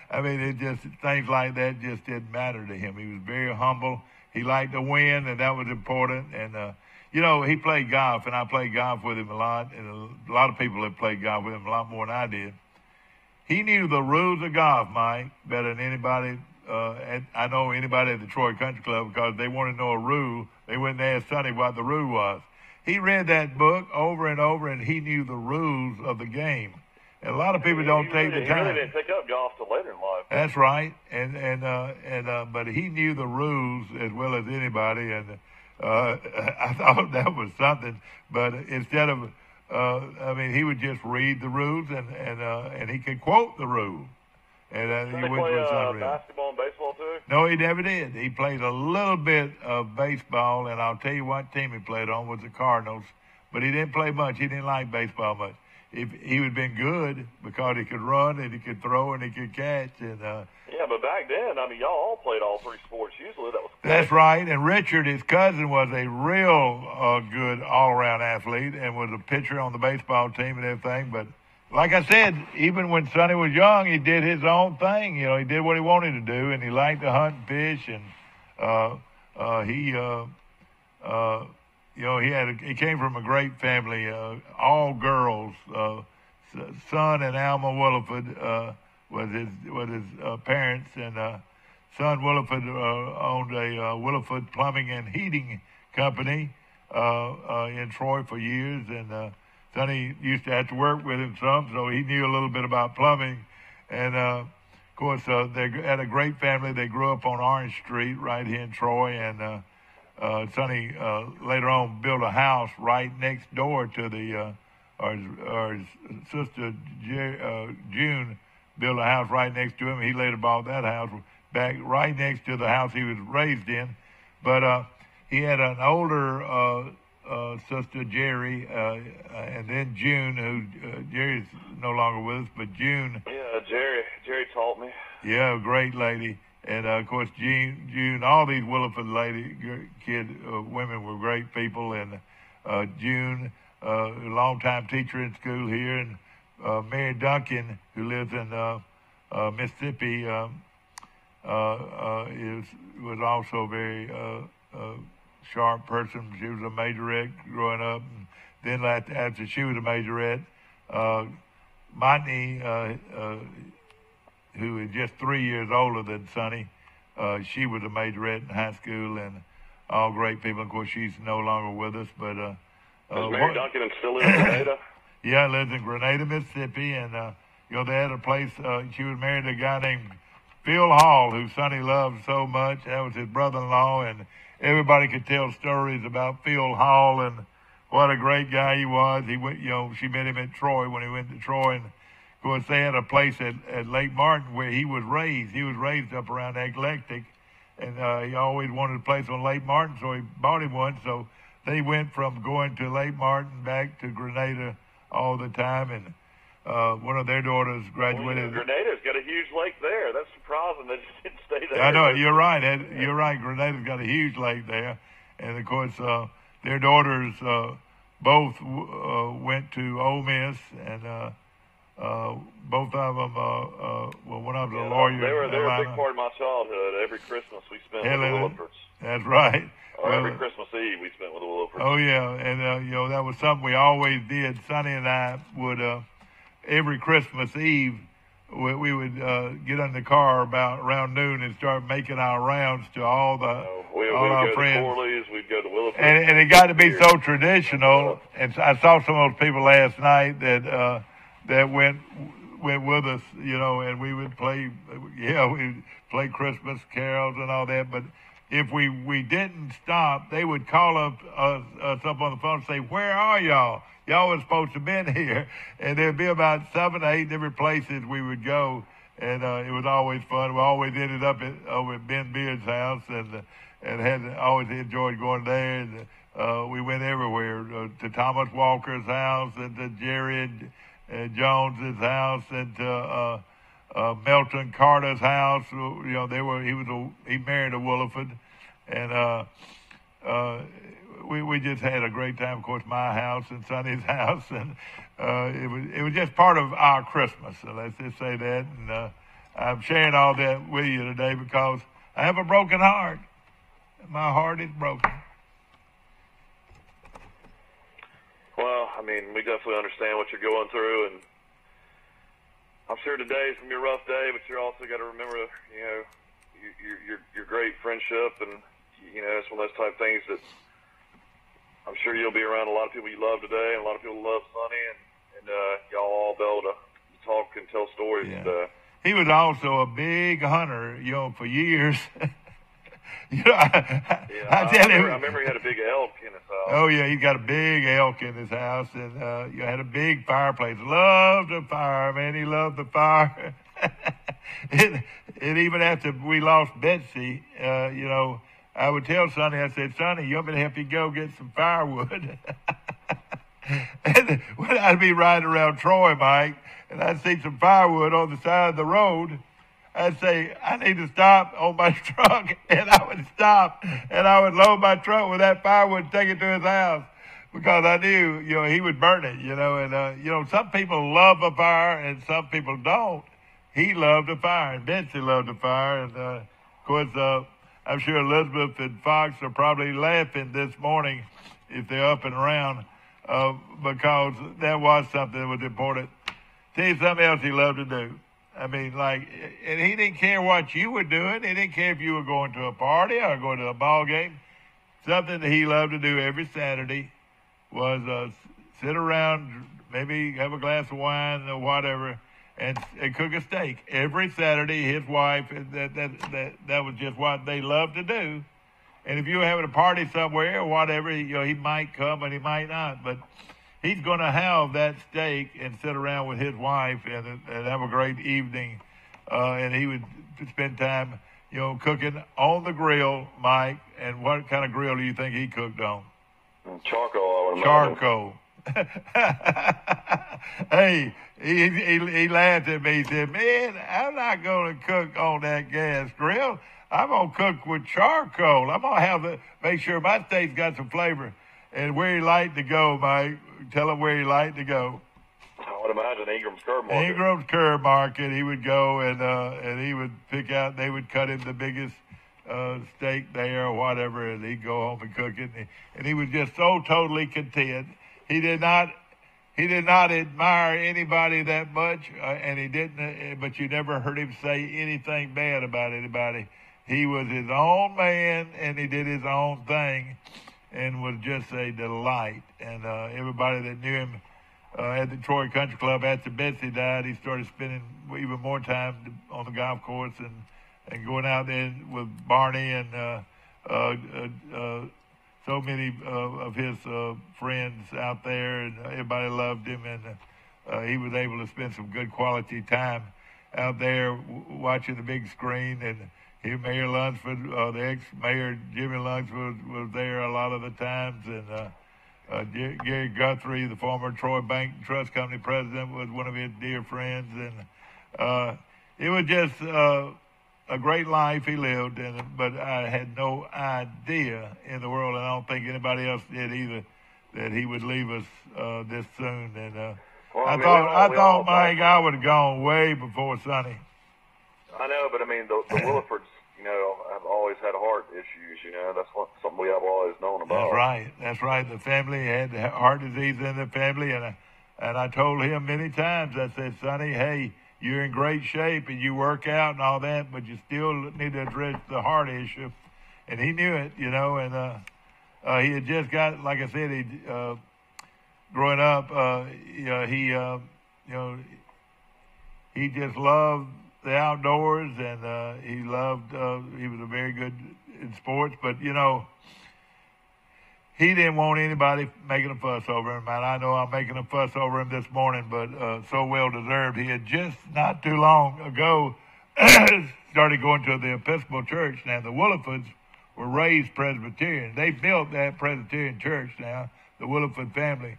I mean, it just, things like that just didn't matter to him. He was very humble. He liked to win, and that was important. And, you know, he played golf, and I played golf with him a lot, and a lot of people have played golf with him a lot more than I did. He knew the rules of golf, Mike, better than anybody. I know anybody at the Troy Country Club, because they want to know a rule. They went and asked Sonny what the rule was. He read that book over and over, and he knew the rules of the game. And a lot of people don't take the time. He really didn't pick up golf till later in life. That's right, but he knew the rules as well as anybody, and I thought that was something. But instead of, I mean, he would just read the rules, and he could quote the rules. And Did he play basketball and baseball too? No, he never did. He played a little bit of baseball, and I'll tell you what team he played on was the Cardinals. But he didn't play much. He didn't like baseball much. If he would have been good because he could run and he could throw and he could catch. And yeah, but back then, I mean, y'all all played all three sports. Usually that was. That's right. And Richard, his cousin, was a real good all-around athlete and was a pitcher on the baseball team and everything. But like I said, even when Sonny was young, he did his own thing. You know, he did what he wanted to do, and he liked to hunt and fish. And you know, he came from a great family, all girls. Son and Alma Williford was his parents, and son Williford owned a Williford Plumbing and Heating Company in Troy for years, and Sonny used to have to work with him some, so he knew a little bit about plumbing. And of course, they had a great family. They grew up on Orange Street right here in Troy, and Sonny later on built a house right next door to the, or his sister June built a house right next to him. He later bought that house back right next to the house he was raised in. But he had an older sister, Jerry, and then June, who Jerry's no longer with us, but June. Yeah, Jerry taught me. Yeah, great lady. And, of course, June, all these Williford women were great people. And June, a longtime teacher in school here, and Mary Duncan, who lives in Mississippi, was also a very sharp person. She was a majorette growing up. And then after she was a majorette, Montney, who is just 3 years older than Sonny. She was a majorette in high school, and all great people. Of course, she's no longer with us. But is Mary Duncan still in Grenada? Yeah, lives in Grenada, Mississippi, and you know, they had a place. She was married to a guy named Phil Hall, who Sonny loved so much. That was his brother-in-law, and everybody could tell stories about Phil Hall and what a great guy he was. He went, you know, she met him at Troy when he went to Troy, and of course, they had a place at Lake Martin where he was raised. He was raised up around Eclectic, and he always wanted a place on Lake Martin, so he bought him one. So they went from going to Lake Martin back to Grenada all the time, and one of their daughters graduated. Well, Grenada's got a huge lake there. That's surprising they just didn't stay there. I know, you're right. You're right. Grenada's got a huge lake there. And, of course, their daughters both went to Ole Miss, and both of them, well, one of them was a lawyer. They were a big part of my childhood. Every Christmas we spent with the Willifords. That's right. Or every Christmas Eve we spent with the Willifords. Oh, yeah. And, you know, that was something we always did. Sonny and I would, every Christmas Eve, we would get in the car around noon and start making our rounds to all our friends. We'd go to Willifords. And it got to be so traditional. And I saw some of those people last night that went with us, you know, and we would play Christmas carols and all that. But if we didn't stop, they would call us up on the phone and say, "Where are y'all? Y'all were supposed to have been here." And there'd be about 7 or 8 different places we would go, and it was always fun. We always ended up over at Ben Beard's house, and had always enjoyed going there. And we went everywhere, to Thomas Walker's house, and to Jerry and Jones's house, and to Melton Carter's house. You know, he married a Williford, and we just had a great time. Of course, my house and Sonny's house, and it was just part of our Christmas. So let's just say that. And I'm sharing all that with you today because I have a broken heart. My heart is broken. Well, I mean, we definitely understand what you're going through, and I'm sure today's gonna be a rough day, but you're also got to remember, you know, your great friendship, and you know, it's one of those type things that I'm sure you'll be around a lot of people you love today, and a lot of people love Sonny, and y'all all be able to talk and tell stories. Yeah. He was also a big hunter, you know, for years. You know, I tell you, I remember he had a big elk in his house. Oh yeah, he got a big elk in his house, and you had a big fireplace. Loved the fire, man. He loved the fire. and even after we lost Betsy, you know, I would tell Sonny, I said, Sonny, you want me to help you go get some firewood? And when I'd be riding around Troy, Mike, and I'd see some firewood on the side of the road, I'd say, I need to stop on my truck, and I would stop, and I would load my truck with that firewood and take it to his house, because I knew, you know, he would burn it, you know, and, you know, some people love a fire, and some people don't. He loved a fire, and Betsy loved a fire, and, of course, I'm sure Elizabeth and Fox are probably laughing this morning if they're up and around, because that was something that was important. Tell you something else he loved to do. I mean, like, and he didn't care what you were doing. He didn't care if you were going to a party or going to a ball game. Something that he loved to do every Saturday was sit around, maybe have a glass of wine or whatever, and cook a steak. Every Saturday, his wife, that was just what they loved to do. And if you were having a party somewhere or whatever, you know, he might come and he might not, but he's going to have that steak and sit around with his wife and have a great evening. And he would spend time, you know, cooking on the grill, Mike. And what kind of grill do you think he cooked on? Charcoal. Charcoal. Hey, he laughed at me. He said, man, I'm not going to cook on that gas grill. I'm going to cook with charcoal. I'm going to make sure my steak's got some flavor. And where he liked to go, Mike, tell him where he liked to go. I would imagine Ingram's Curb Market. Ingram's Curb Market. He would go and he would pick out, they would cut him the biggest steak there or whatever, and he'd go home and cook it. And he was just so totally content. He did not admire anybody that much, and he didn't, but you never heard him say anything bad about anybody. He was his own man, and he did his own thing, and was just a delight. And everybody that knew him at the Troy Country Club after Betsy died, he started spending even more time on the golf course and going out there with Barney and so many of his friends out there, and everybody loved him, and he was able to spend some good quality time out there watching the big screen. And Mayor Lunsford, the ex-mayor Jimmy Lunsford was there a lot of the times, and Gary Guthrie, the former Troy Bank and Trust Company president, was one of his dear friends, and it was just a great life he lived, but I had no idea in the world, and I don't think anybody else did either, that he would leave us this soon. And I thought, Mike, I would have gone way before Sonny. I know, but I mean, the Willifords, you know, have always had heart issues. You know, that's something we have always known about. That's right. The family had heart disease in the family, and I told him many times. I said, Sonny, hey, you're in great shape and you work out and all that, but you still need to address the heart issue. And he knew it, you know, and he had just got, like I said, growing up, he just loved the outdoors, and he was a very good in sports, but, you know, he didn't want anybody making a fuss over him. And I know I'm making a fuss over him this morning, but so well deserved. He had just not too long ago started going to the Episcopal Church. Now, the Willifords were raised Presbyterian. They built that Presbyterian church now, the Williford family.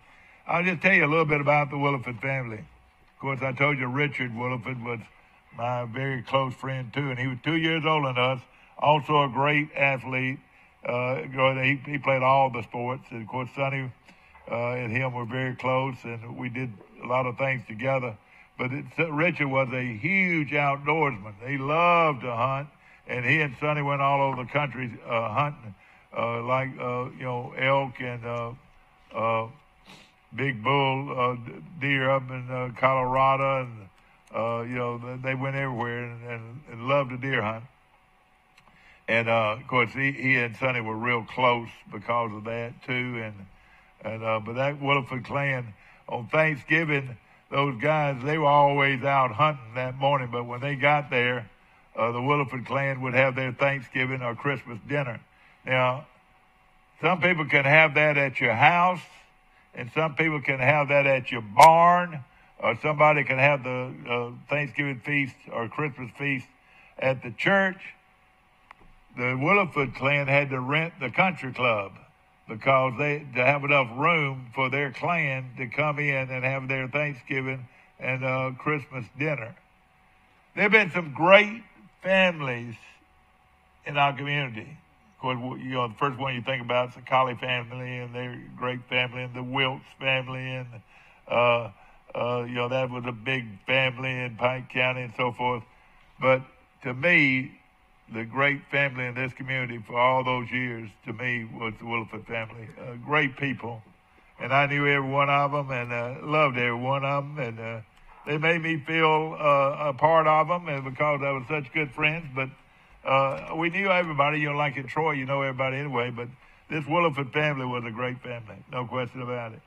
I'll just tell you a little bit about the Williford family. Of course, I told you Richard Williford was my very close friend, too, and he was 2 years older than us, also a great athlete. He played all the sports, and of course Sonny and him were very close, and we did a lot of things together. But Richard was a huge outdoorsman. He loved to hunt, and he and Sonny went all over the country hunting, elk and big bull deer up in Colorado, and they went everywhere and loved to deer hunt. And of course, he and Sonny were real close because of that too. But that Williford clan on Thanksgiving, those guys, they were always out hunting that morning. But when they got there, the Williford clan would have their Thanksgiving or Christmas dinner. Now, some people can have that at your house, and some people can have that at your barn, or somebody can have the Thanksgiving feast or Christmas feast at the church. The Williford clan had to rent the country club because to have enough room for their clan to come in and have their Thanksgiving and Christmas dinner. There have been some great families in our community. Of course, the first one you think about is the Colley family, and they're a great family, and the Wilkes family, and that was a big family in Pike County and so forth. But to me, the great family in this community for all those years, to me, was the Williford family. Great people. And I knew every one of them and loved every one of them. And they made me feel a part of them, and because I was such good friends. But we knew everybody. Like in Troy, you know everybody anyway. But this Williford family was a great family, no question about it.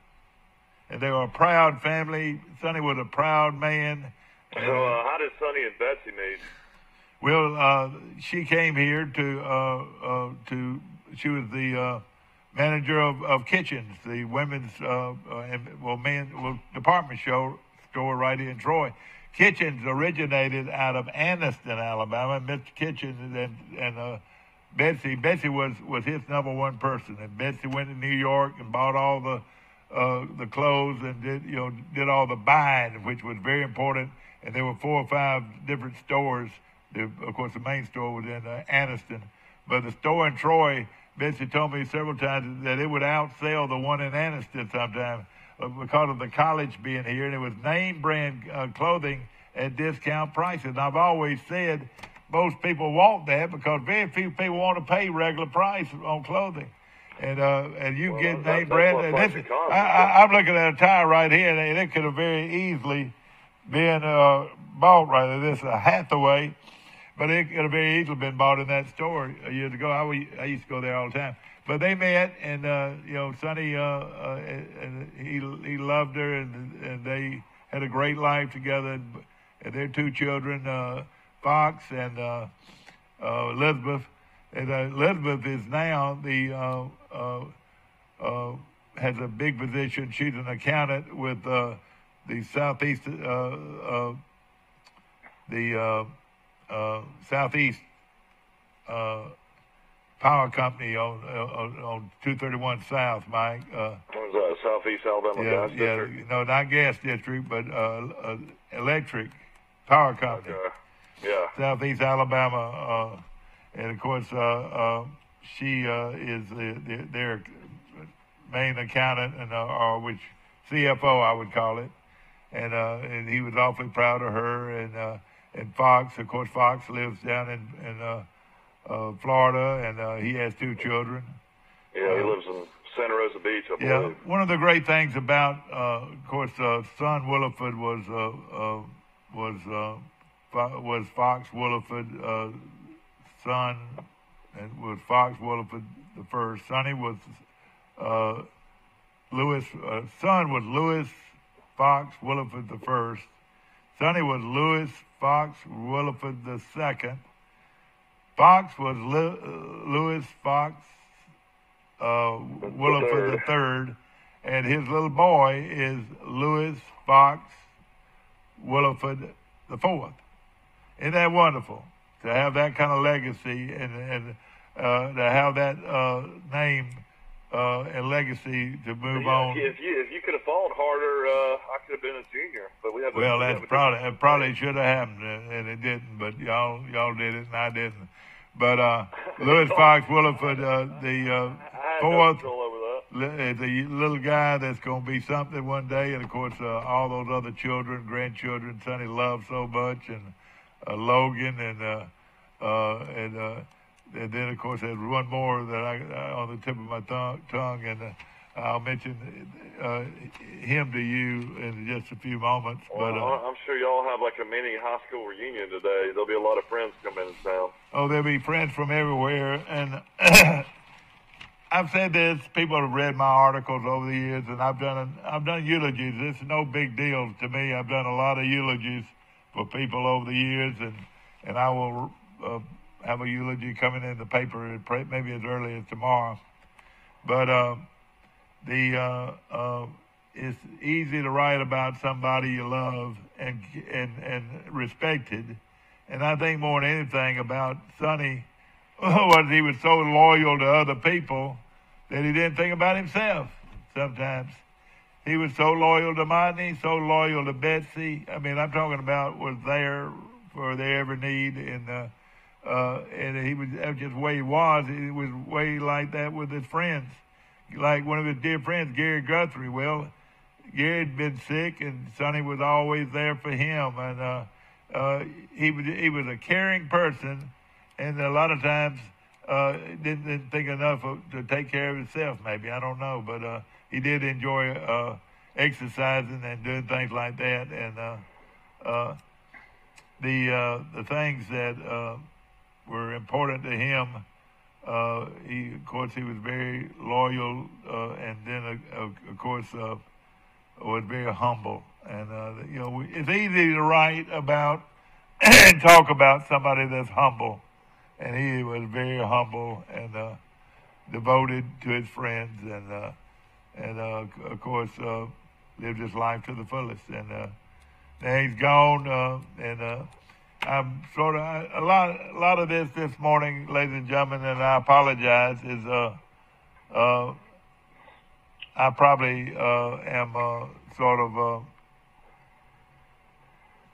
And they were a proud family. Sonny was a proud man. So how did Sonny and Betsy meet? Well, she came here she was the manager of Kitchens, the women's, department store right here in Troy. Kitchens originated out of Anniston, Alabama. Mr. Kitchens and Betsy was his number one person. And Betsy went to New York and bought all the clothes and did all the buying, which was very important. And there were 4 or 5 different stores. Of course, the main store was in Anniston. But the store in Troy, Betsy told me several times that it would outsell the one in Anniston sometimes because of the college being here. And it was name brand clothing at discount prices. And I've always said most people want that because very few people want to pay regular price on clothing. And you get name brand. I'm looking at a tie right here, and it could have very easily been bought right there. This is a Hathaway. But it could have very easily been bought in that store years ago. I used to go there all the time. But they met, and Sonny, he loved her, and they had a great life together. And their 2 children, Fox and Elizabeth. And Elizabeth is now has a big position. She's an accountant with the Southeast Southeast Power Company on 231 South, Mike. What was that, Southeast Alabama Gas District? Yeah, no, not gas district, but electric power company. Okay. Yeah. Southeast Alabama, and of course she is their main accountant, or which CFO I would call it, and he was awfully proud of her, and Fox, of course, Fox lives down in Florida, and he has 2 children. Yeah, he lives in Santa Rosa Beach, I believe. Yeah, one of the great things about, of course, son Williford was Fox Williford, son, and was Fox Williford the first. Sonny was son was Louis Fox Williford the first. Sonny was Louis Fox Williford the second. Fox was Louis Fox Williford the third, and his little boy is Louis Fox Williford the fourth. Isn't that wonderful to have that kind of legacy and to have that name and legacy to move on? If you could have fought harder, I could have been a junior. But we have. It probably should have happened, and it didn't. But y'all did it, and I didn't. But Louis Fox Williford, the fourth, the little guy that's going to be something one day, and of course all those other children, grandchildren, Sonny loves so much, and Logan, and then of course there's one more that I on the tip of my tongue, and I'll mention him to you in just a few moments. Well, but I'm sure y'all have like a mini high school reunion today. There'll be a lot of friends coming in town. Oh, there'll be friends from everywhere, and I've said this. People have read my articles over the years, and I've done eulogies. It's no big deal to me. I've done a lot of eulogies for people over the years, and I will have a eulogy coming in the paper maybe as early as tomorrow. But it's easy to write about somebody you love and respected, and I think more than anything about Sonny was he was so loyal to other people that he didn't think about himself sometimes. He was so loyal to Monty, so loyal to Betsy. I mean, I'm talking about was there for their every need, and he was that's just the way he was. He was way like that with his friends. Like one of his dear friends, Gary Guthrie. Well, Gary had been sick, and Sonny was always there for him. And he was a caring person, and a lot of times didn't think enough to take care of himself. Maybe, I don't know, but he did enjoy exercising and doing things like that. And the things that were important to him. Of course, he was very loyal, and then, of course, was very humble. And it's easy to write about and talk about somebody that's humble, and he was very humble and devoted to his friends, and of course, lived his life to the fullest. And now he's gone, and. I'm sort of a lot of this morning, ladies and gentlemen, and I apologize. Is I probably am sort of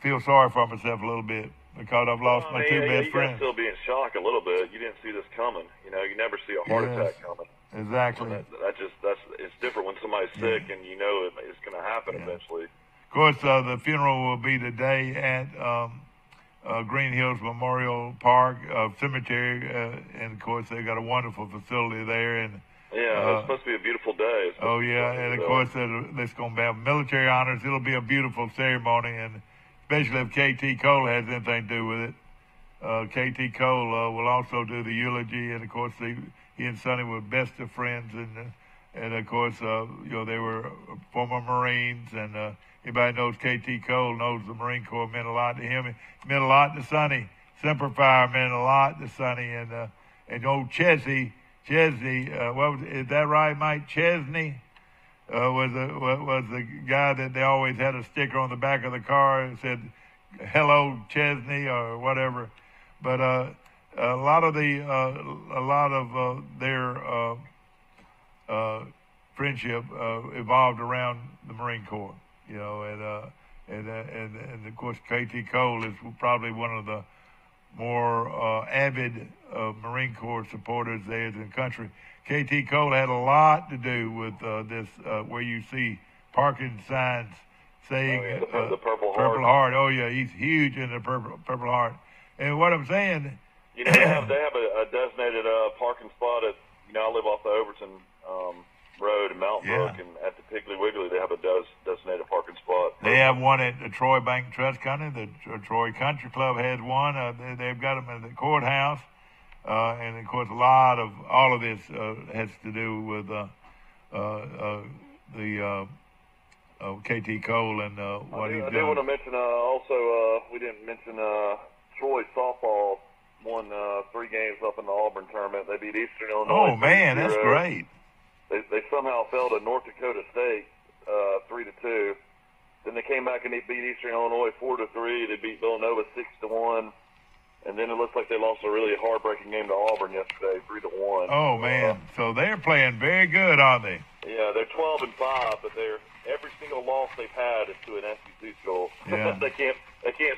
feel sorry for myself a little bit because I've lost my two best friends. You still be in shock a little bit. You didn't see this coming. You never see a heart attack coming. Exactly. It's different when somebody's sick and you know it's going to happen eventually. Of course, the funeral will be today at. Green Hills Memorial Park Cemetery, and of course they've got a wonderful facility there. And it's supposed to be a beautiful day. And of course there's going to be military honors. It'll be a beautiful ceremony, and especially if KT Cole has anything to do with it. KT Cole will also do the eulogy, and of course he and Sonny were best of friends, and of course they were former Marines, and anybody knows KT Cole knows the Marine Corps meant a lot to him. It meant a lot to Sonny. Semper Fi meant a lot to Sonny, and old Chesney, is that right, Mike? Chesney was the guy that they always had a sticker on the back of the car that said "Hello Chesney" or whatever. But a lot of their friendship evolved around the Marine Corps. And of course, KT Cole is probably one of the more avid Marine Corps supporters there in the country. KT Cole had a lot to do with this, where you see parking signs saying the Purple Heart. Oh yeah, he's huge in the Purple Heart. And what I'm saying, they have a designated parking spot at. I live off the Overton Road in Mountain Brook, and at the Piggly Wiggly they have a designated parking spot. They have one at the Troy Bank Trust Company. The Troy Country Club has one. They've got them at the courthouse, and of course all of this has to do with the KT Cole and what he's doing. I do want to mention also we didn't mention Troy softball won 3 games up in the Auburn tournament. They beat Eastern Illinois. Oh man, that's great. They somehow fell to North Dakota State 3-2. Then they came back and they beat Eastern Illinois 4-3. They beat Villanova 6-1. And then it looks like they lost a really heartbreaking game to Auburn yesterday, 3-1. Oh man, so they're playing very good, aren't they? Yeah, they're 12-5, but every single loss they've had is to an SEC school. Yeah. they can't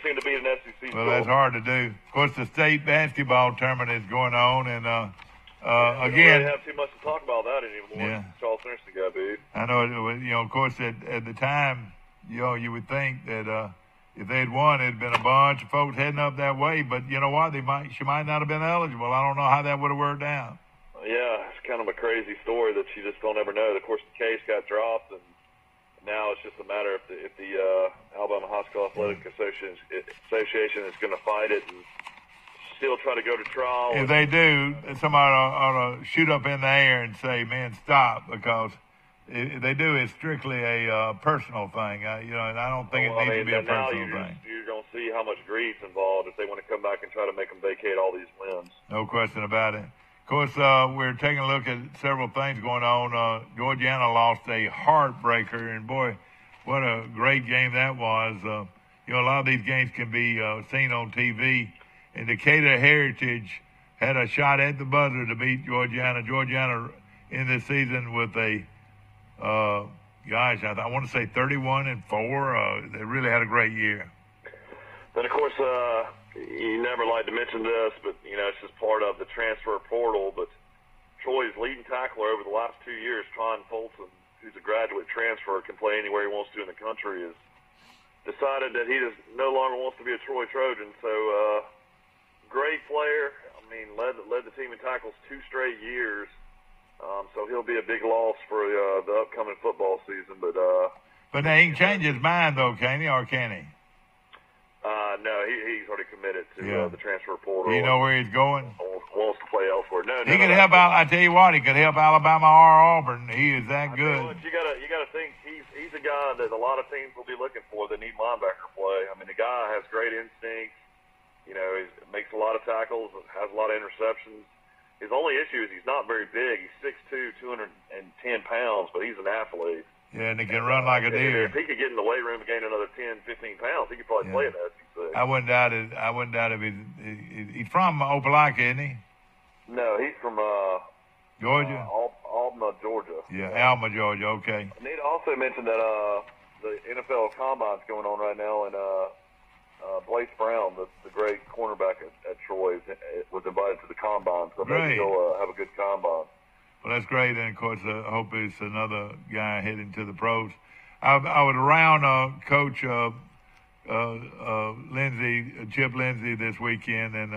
seem to beat an SEC school. Well, that's hard to do. Of course, the state basketball tournament is going on, and we again, don't really have too much to talk about that anymore. Yeah. Charles Thurston got beat. I know. Of course, at the time, you would think that if they had won, it'd been a bunch of folks heading up that way. But you know what? She might not have been eligible. I don't know how that would have worked out. Yeah, it's kind of a crazy story that you just don't ever know. Of course, the case got dropped, and now it's just a matter if the Alabama High School Athletic Association is going to fight it and still try to go to trial. If they do, somebody ought to shoot up in the air and say, "Man, stop!" Because if they do, it's strictly a personal thing. And I don't think it needs to be a personal thing. You're going to see how much greed's involved if they want to come back and try to make them vacate all these wins. No question about it. Of course, we're taking a look at several things going on. Georgiana lost a heartbreaker, and boy, what a great game that was. A lot of these games can be seen on TV. And Decatur Heritage had a shot at the buzzer to beat Georgiana. Georgiana in this season with a, I want to say 31-4. They really had a great year. Then, of course, you never like to mention this, but, it's just part of the transfer portal. But Troy's leading tackler over the last 2 years, Tron Folsom, who's a graduate transfer, can play anywhere he wants to in the country, has decided that he no longer wants to be a Troy Trojan. So, great player. I mean, led the team in tackles 2 straight years. So he'll be a big loss for the upcoming football season. But now he can change his mind, though, can he, or can he? No, he's already committed to the transfer portal. Do you know where he's going? Wants to play elsewhere. No, he could help out. I tell you what, he could help Alabama or Auburn. He is that good. You gotta think he's a guy that a lot of teams will be looking for that need linebacker play. I mean, the guy has great instincts. He makes a lot of tackles, has a lot of interceptions. His only issue is he's not very big. He's 6'2", 210 pounds, but he's an athlete. Yeah, and he can run like a deer. If he could get in the weight room and gain another 10, 15 pounds, he could probably play in the SEC. I wouldn't doubt it. If he's from Opelika, isn't he? No, he's from Georgia? Alma, Georgia. Yeah, Alma, Georgia, okay. I need to also mention that the NFL Combine's going on right now, and Blaise Brown, the great cornerback at Troy, was invited to the Combine, so maybe he'll have a good Combine. Well, that's great, and of course, I hope it's another guy heading to the pros. I was around Coach Chip Lindsey this weekend, and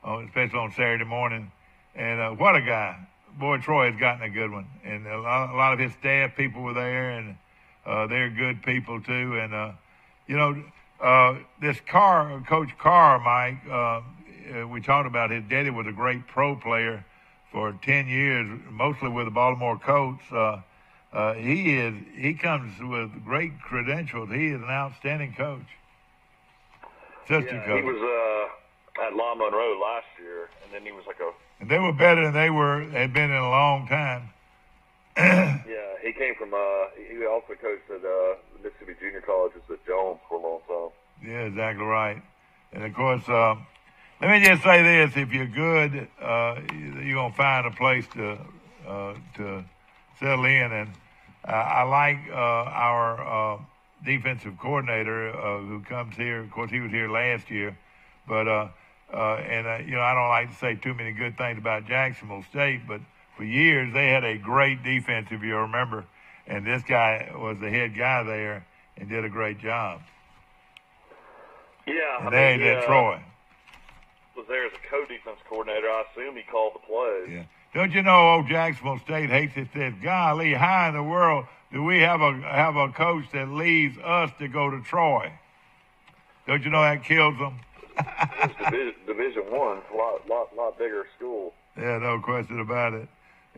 especially on Saturday morning. And what a guy! Boy, Troy has gotten a good one, and a lot of his staff people were there, and they're good people too. And this Coach Carr, Mike, we talked about his daddy was a great pro player for 10 years, mostly with the Baltimore Colts. He comes with great credentials. He is an outstanding coach. Assistant coach. He was at La Monroe last year, and then he was And they were better than had been in a long time. Yeah, he came from. He also coached at Mississippi Junior Colleges at Jones for a long time. Yeah, exactly right. And of course, let me just say this: if you're good, you're gonna find a place to settle in. And I like our defensive coordinator who comes here. Of course, he was here last year, but I don't like to say too many good things about Jacksonville State, but for years they had a great defense, if you remember, and this guy was the head guy there and did a great job. Yeah, and they did Troy. Was there as a co-defense coordinator. I assume he called the plays. Yeah. Don't you know old Jacksonville State hates it? Says, golly, how in the world do we have a coach that leaves us to go to Troy? Don't you know that kills them? It's Division I, lot bigger school. Yeah, no question about it.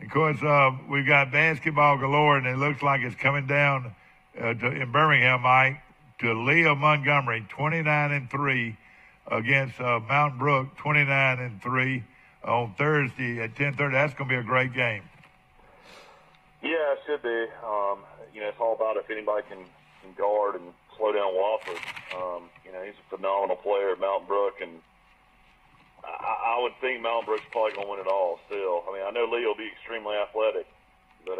Of course, we've got basketball galore, and it looks like it's coming down in Birmingham, Mike, to Leah Montgomery, 29-3, against Mountain Brook, 29-3, on Thursday at 10:30. That's going to be a great game. Yeah, it should be. It's all about if anybody can guard and slow down Wofford. He's a phenomenal player at Mountain Brook, and I would think Mountain Brook's probably going to win it all still. I mean, I know Lee will be extremely athletic, but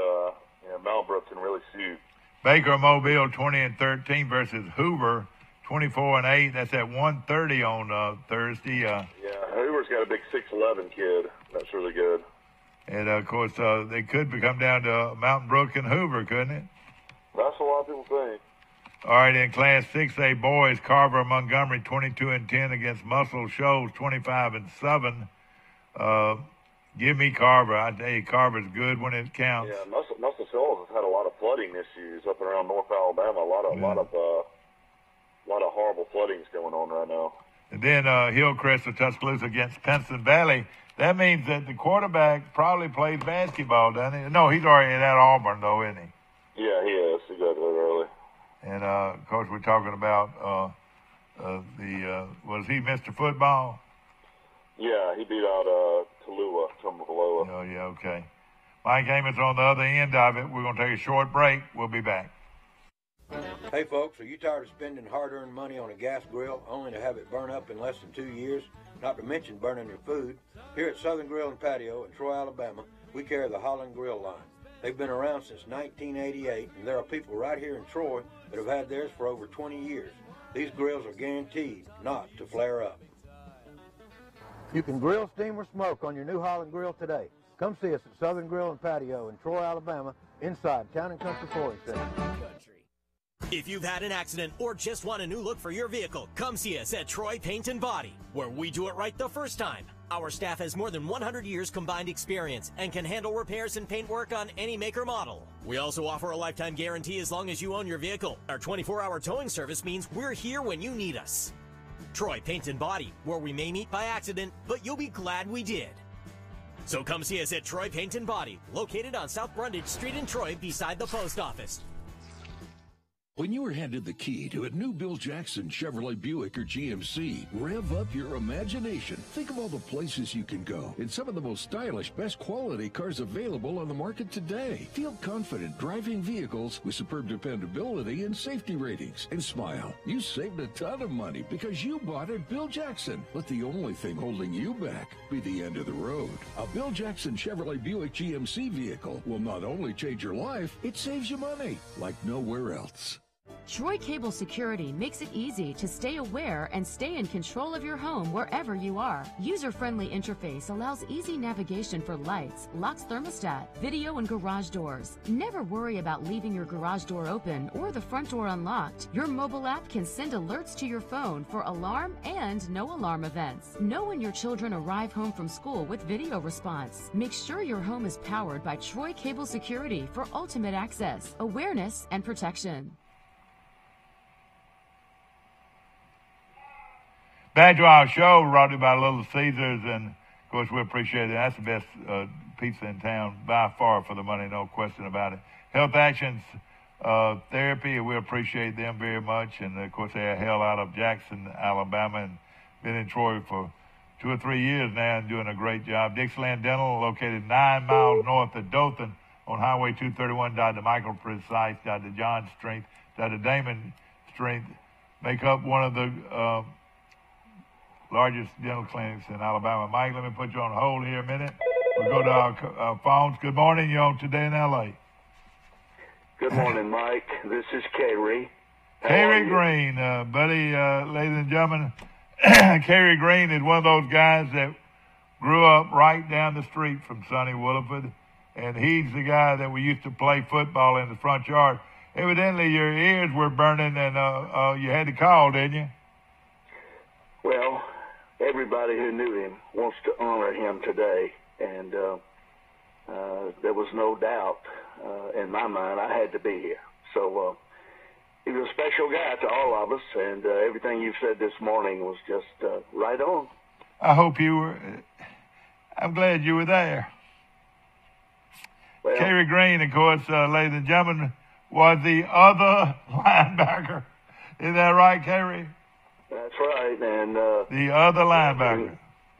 Mount Brook can really shoot. Baker Mobile 20-13 versus Hoover 24-8. That's at 1:30 on Thursday. Yeah, Hoover's got a big 6'11" kid. That's really good. And of course, they could come down to Mountain Brook and Hoover, couldn't it? That's what a lot of people think. All right, in Class 6A boys, Carver Montgomery 22-10 against Muscle Shoals 25-7. Give me Carver. I tell you, Carver's good when it counts. Yeah, Muscle Shoals has had a lot of flooding issues up and around North Alabama. A lot of horrible floodings going on right now. And then Hillcrest of Tuscaloosa against Penson Valley. That means that the quarterback probably plays basketball, doesn't he? No, he's already at Auburn, though, isn't he? Yeah, he is. He graduated early. And, of course, we're talking about was he Mr. Football? Yeah, he beat out Tallulah. Oh, yeah, okay. Mike Amos on the other end of it. We're going to take a short break. We'll be back. Hey folks, are you tired of spending hard-earned money on a gas grill only to have it burn up in less than 2 years? Not to mention burning your food. Here at Southern Grill and Patio in Troy, Alabama, we carry the Holland Grill line. They've been around since 1988, and there are people right here in Troy that have had theirs for over 20 years. These grills are guaranteed not to flare up. You can grill, steam, or smoke on your new Holland Grill today. Come see us at Southern Grill and Patio in Troy, Alabama, inside Town & Country Flooring Center. If you've had an accident or just want a new look for your vehicle, come see us at Troy Paint and Body, where we do it right the first time. Our staff has more than 100 years combined experience and can handle repairs and paint work on any make or model. We also offer a lifetime guarantee as long as you own your vehicle. Our 24-hour towing service means we're here when you need us. Troy Paint and Body, where we may meet by accident, but you'll be glad we did. So come see us at Troy Paint and Body, located on South Brundage Street in Troy beside the post office. When you were handed the key to a new Bill Jackson Chevrolet Buick or GMC, rev up your imagination. Think of all the places you can go in some of the most stylish, best quality cars available on the market today. Feel confident driving vehicles with superb dependability and safety ratings. And smile, you saved a ton of money because you bought at Bill Jackson. Let the only thing holding you back be the end of the road. A Bill Jackson Chevrolet Buick GMC vehicle will not only change your life, it saves you money like nowhere else. Troy Cable Security makes it easy to stay aware and stay in control of your home wherever you are. User-friendly interface allows easy navigation for lights, locks thermostat, video, and garage doors. Never worry about leaving your garage door open or the front door unlocked. Your mobile app can send alerts to your phone for alarm and no alarm events. Know when your children arrive home from school with video response. Make sure your home is powered by Troy Cable Security for ultimate access, awareness, and protection. Back to our show, brought to you by Little Caesars, and of course we appreciate it. That's the best pizza in town by far for the money, no question about it. Health Actions Therapy, we appreciate them very much, and of course they are hell out of Jackson, Alabama, and been in Troy for 2 or 3 years now and doing a great job. Dixieland Dental, located 9 miles north of Dothan on Highway 231. Dr. Michael Precise, Dr. John Strength, Dr. Damon Strength make up one of the largest dental clinics in Alabama. Mike, let me put you on hold here a minute. We'll go to our phones. Good morning. You're on Today in L.A. Good morning, Mike. This is Kerry. Kerry Green, buddy, ladies and gentlemen. Kerry Green is one of those guys that grew up right down the street from Sonny Williford, and he's the guy that we used to play football in the front yard. Evidently, your ears were burning, and you had to call, didn't you? Well, everybody who knew him wants to honor him today, and there was no doubt in my mind I had to be here. So he was a special guy to all of us, and everything you said this morning was just right on. I hope you were. I'm glad you were there. Well, Kerry Green, of course, ladies and gentlemen, was the other linebacker. Is that right, Kerry? That's right, and the other linebacker.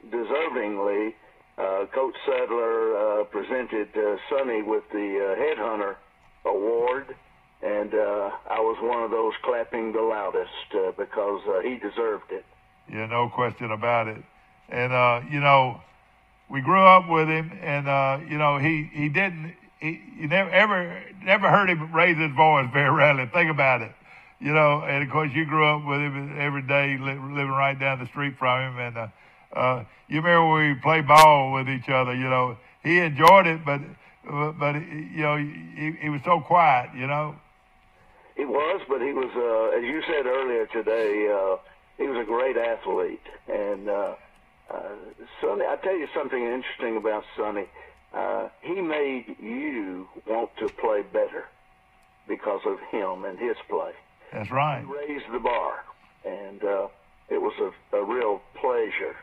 Deservingly, Coach Sadler presented Sonny with the Headhunter Award, and I was one of those clapping the loudest because he deserved it. Yeah, no question about it. And you know, we grew up with him, and you know, he you never heard him raise his voice very rarely. Think about it. You know, and of course you grew up with him every day, living right down the street from him. And you remember when we played ball with each other. You know, he enjoyed it, but you know, he was so quiet. You know. He was, but he was, as you said earlier today, he was a great athlete. And Sonny, I tell you something interesting about Sonny. He made you want to play better because of him and his play. That's right. He raised the bar, and it was a real pleasure,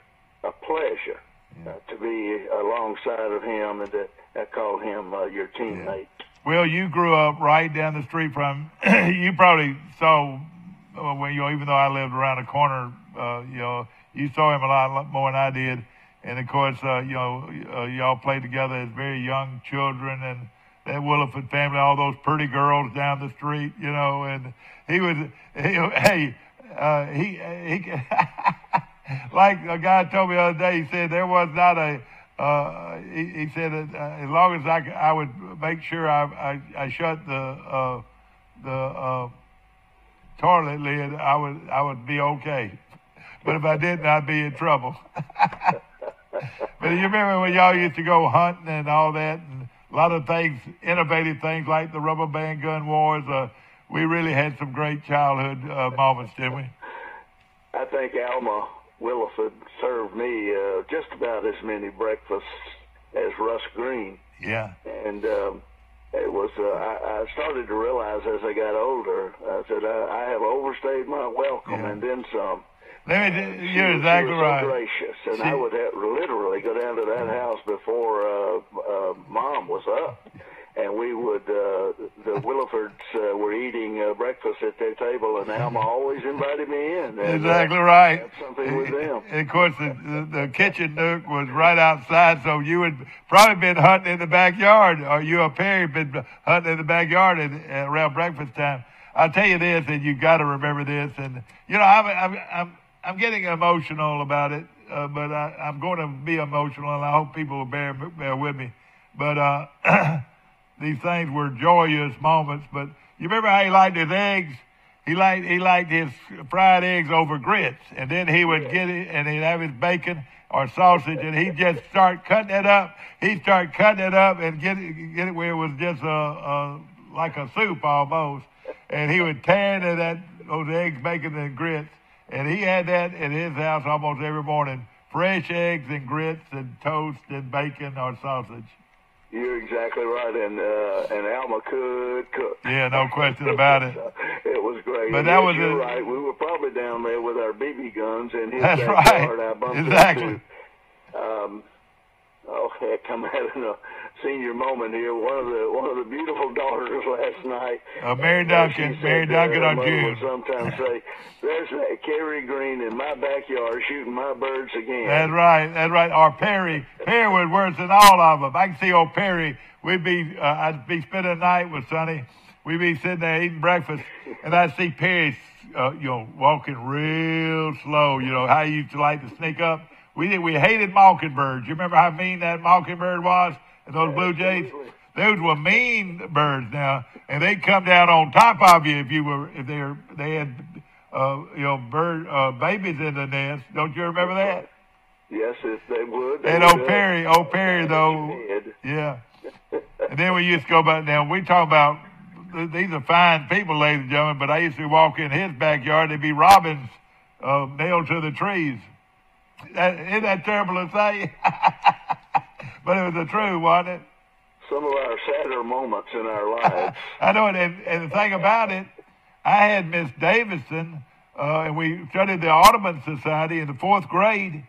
to be alongside of him and to call him your teammate. Yeah. Well, you grew up right down the street from him. You probably saw, well, you know, even though I lived around the corner, you know, you saw him a lot more than I did. And, of course, you know, y'all played together as very young children, and that Williford family, all those pretty girls down the street, you know, and he like a guy told me the other day, he said there was not a, he said as long as I would make sure I shut the toilet lid, I would be okay. But if I didn't, I'd be in trouble. But you remember when y'all used to go hunting and all that, and a lot of things, innovative things like the rubber band gun wars. We really had some great childhood moments, didn't we? I think Alma Williford served me just about as many breakfasts as Russ Green. Yeah. And it was, I started to realize as I got older, I said, I have overstayed my welcome and then some. You're exactly right. So gracious, and I would literally go down to that house before Mom was up, and we would. The Willifords were eating breakfast at their table, and Alma always invited me in. And, exactly right. Have something with them. And of course, the kitchen nook was right outside, so you would probably been hunting in the backyard, or you or Perry been hunting in the backyard around breakfast time. I'll tell you this, and you got to remember this, and you know I'm getting emotional about it, but I'm going to be emotional, and I hope people will bear with me. But these things were joyous moments. But you remember how he liked his eggs? He liked his fried eggs over grits, and then he would get it, and he'd have his bacon or sausage, and he'd just start cutting it up. He'd start cutting it up and get it where it was just like a soup almost, and he would tear into those eggs, bacon, and grits. And he had that at his house almost every morning. Fresh eggs and grits and toast and bacon or sausage. You're exactly right. And Alma could cook. Yeah, no question about it. It was great. But you're right. We were probably down there with our BB guns in his That's backyard. right. I bumped Exactly. Oh heck, I'm having a senior moment here. One of the beautiful daughters last night. Mary Duncan, our June. Sometimes say, "There's that Kerry Green in my backyard shooting my birds again." That's right. Or Perry was worse than all of them. I can see old Perry. I'd be spending the night with Sonny. We'd be sitting there eating breakfast, and I'd see Perry, walking real slow. You know how he used to like to sneak up. We hated mockingbirds. You remember how mean that mockingbird was? And those blue jays? Those were mean birds now, and they'd come down on top of you if they had bird babies in the nest. Don't you remember that? Yes, they would. And old Perry though, yeah. And then we used to go back. Now we talk about these are fine people, ladies and gentlemen. But I used to walk in his backyard. There'd be robins nailed to the trees. Isn't that terrible to say? But it was the truth, wasn't it? Some of our sadder moments in our lives. I know it. And the thing about it, I had Miss Davidson, and we studied the Audubon Society in the 4th grade,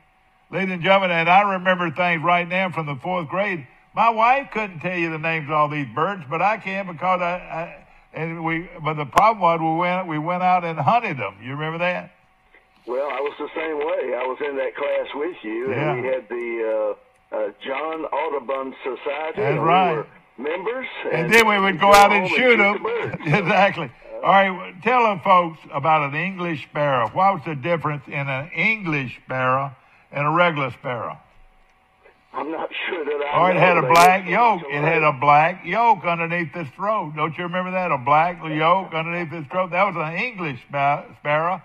ladies and gentlemen, and I remember things right now from the 4th grade. My wife couldn't tell you the names of all these birds, but I can because but the problem was we went out and hunted them. You remember that? Well, I was the same way. I was in that class with you, and we had the John Audubon Society. That's right. We were members. And then we would go out and shoot them. Exactly. All right, tell them folks about an English sparrow. What's the difference in an English sparrow and a regular sparrow? I'm not sure that I Or it know. had a They black look yoke. so It had a black yoke underneath its throat. Don't you remember that? A black yoke underneath its throat. That was an English sparrow.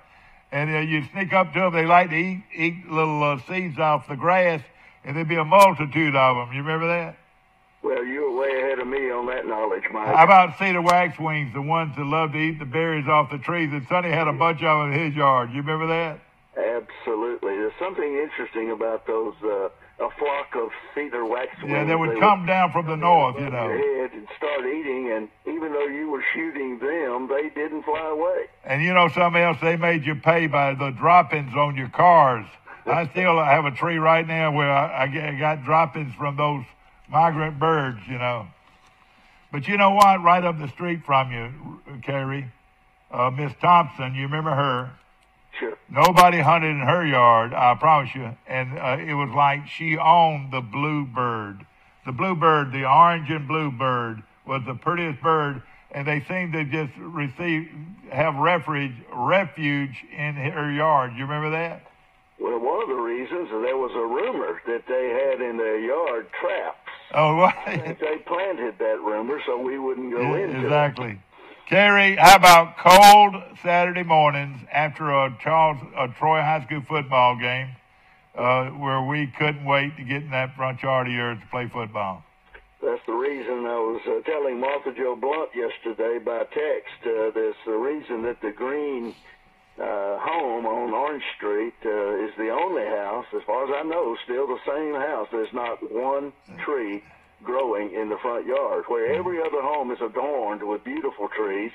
And you'd sneak up to them. They like to eat little seeds off the grass, and there'd be a multitude of them. You remember that? Well, you were way ahead of me on that knowledge, Mike. How about cedar waxwings, the ones that love to eat the berries off the trees? And Sonny had a bunch of them in his yard. You remember that? Absolutely. There's something interesting about those, a flock of cedar waxwings. Yeah, they would come down from the north, you know. Your head and start eating, and even though you were shooting them, they didn't fly away. And you know something else? They made you pay by the drop-ins on your cars. I still have a tree right now where I got drop-ins from those migrant birds, you know. But you know what? Right up the street from you, Carrie, Miss Thompson, you remember her? Sure. Nobody hunted in her yard, I promise you. And it was like she owned the bluebird. The bluebird, the orange and bluebird, was the prettiest bird. And they seemed to just have refuge in her yard. You remember that? Well, one of the reasons, there was a rumor that they had in their yard traps. Oh, right. They planted that rumor so we wouldn't go into it. Exactly. Carrie, how about cold Saturday mornings after a Troy High School football game where we couldn't wait to get in that front yard of yours to play football? That's the reason I was telling Martha Jo Blunt yesterday by text. There's the reason that the green home on Orange Street is the only house, as far as I know, still the same house. There's not one tree growing in the front yard, where every other home is adorned with beautiful trees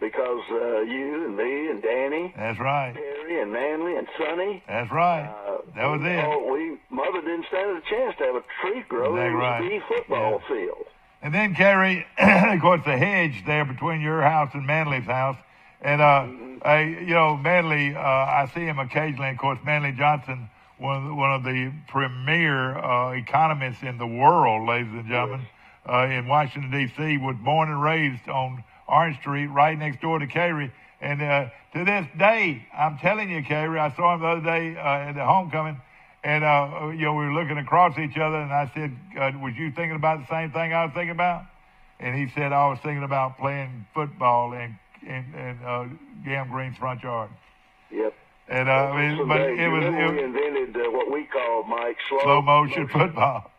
because you and me and Danny, that's right, Perry and Manley and Sonny, that's right, that was it. Mother didn't stand a chance to have a tree grow in the football field. And then, Carrie, of course, the hedge there between your house and Manley's house. And, you know, Manley, I see him occasionally. Of course, Manley Johnson, one of the premier economists in the world, ladies and gentlemen, in Washington, D.C., was born and raised on Orange Street right next door to Carrie. And to this day, I'm telling you, Carrie, I saw him the other day at the homecoming, and, you know, we were looking across each other, and I said, was you thinking about the same thing I was thinking about? And he said, I was thinking about playing football in Gam Green's front yard. Yep. And we invented what we call, Mike, slow motion football.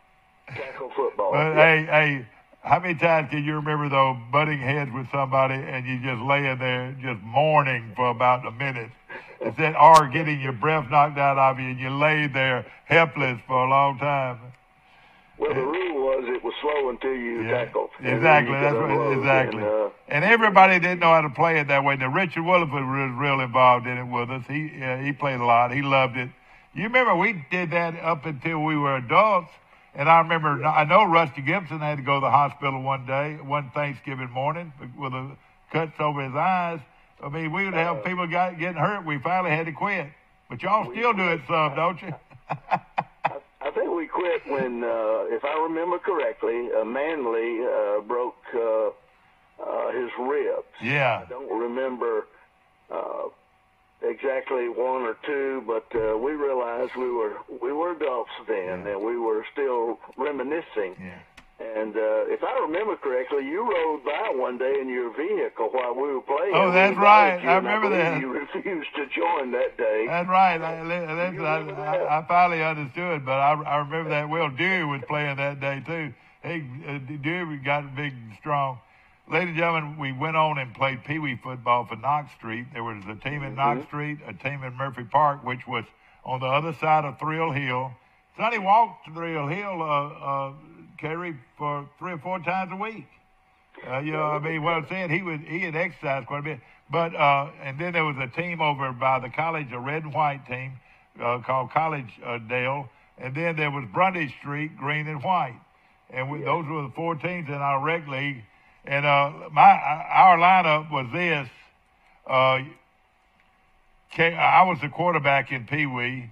Tackle football. But hey, how many times can you remember though butting heads with somebody and you just laying there just mourning for about a minute, instead or getting your breath knocked out of you and you lay there helpless for a long time? Well, the rule was it was slow until you tackled. Exactly, that's right, exactly. And everybody didn't know how to play it that way. Now, Richard Williford was real involved in it with us. He played a lot. He loved it. You remember we did that up until we were adults. And I remember, I know Rusty Gibson had to go to the hospital one Thanksgiving morning with a cuts over his eyes. I mean, we would have people getting hurt. We finally had to quit. But y'all still do it some, don't you? I think we quit when, if I remember correctly, Manley broke his ribs. Yeah. I don't remember exactly one or two, but we realized we were adults then, and we were still reminiscing. Yeah. And if I remember correctly, you rode by one day in your vehicle while we were playing. Oh, that's right. I remember that. You refused to join that day. That's right. I finally understood, but I remember that well. Dewey was playing that day, too. Dewey got big and strong. Ladies and gentlemen, we went on and played Pee Wee football for Knox Street. There was a team in Knox Street, a team in Murphy Park, which was on the other side of Thrill Hill. Sonny walked to Thrill Hill, Kerry, for 3 or 4 times a week. You know, I mean, what I'm saying, he had exercised quite a bit. But, and then there was a team over by the college, a red and white team, called College Dale. And then there was Brundage Street, green and white. And those were the 4 teams in our rec league. And our lineup was this. I was the quarterback in Pee Wee.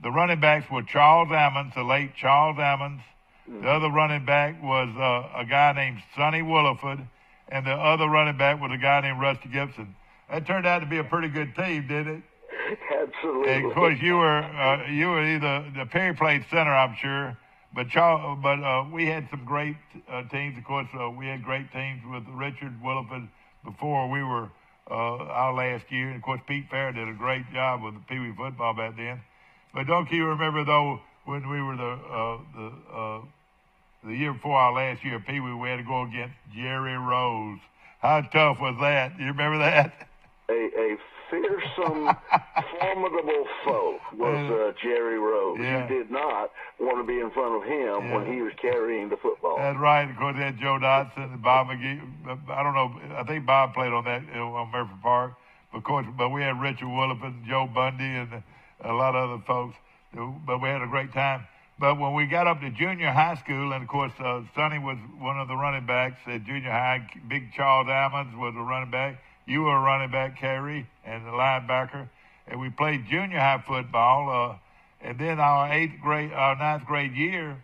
The running backs were Charles Ammons, the late Charles Ammons. The other running back was a guy named Sonny Williford, and the other running back was a guy named Rusty Gibson. That turned out to be a pretty good team, didn't it? Absolutely. And of course, you were either the Perry played center, I'm sure, we had some great teams. Of course, we had great teams with Richard Williford before we were our last year. And of course, Pete Fair did a great job with the Pee Wee football back then. But don't you remember though when we were the year before our last year, Pee Wee, we had to go against Jerry Rose. How tough was that? You remember that? A fearsome, formidable foe was Jerry Rose. Yeah. You did not want to be in front of him when he was carrying the football. That's right. Of course, they had Joe Dotson and Bob McGee. I don't know. I think Bob played on that on Murphy Park. But we had Richard Williford and Joe Bundy and a lot of other folks. But we had a great time. But when we got up to junior high school, and of course, Sonny was one of the running backs at junior high. Big Charles Ammons was a running back. You were a running back, Kerry, and a linebacker. And we played junior high football. And then our ninth grade year,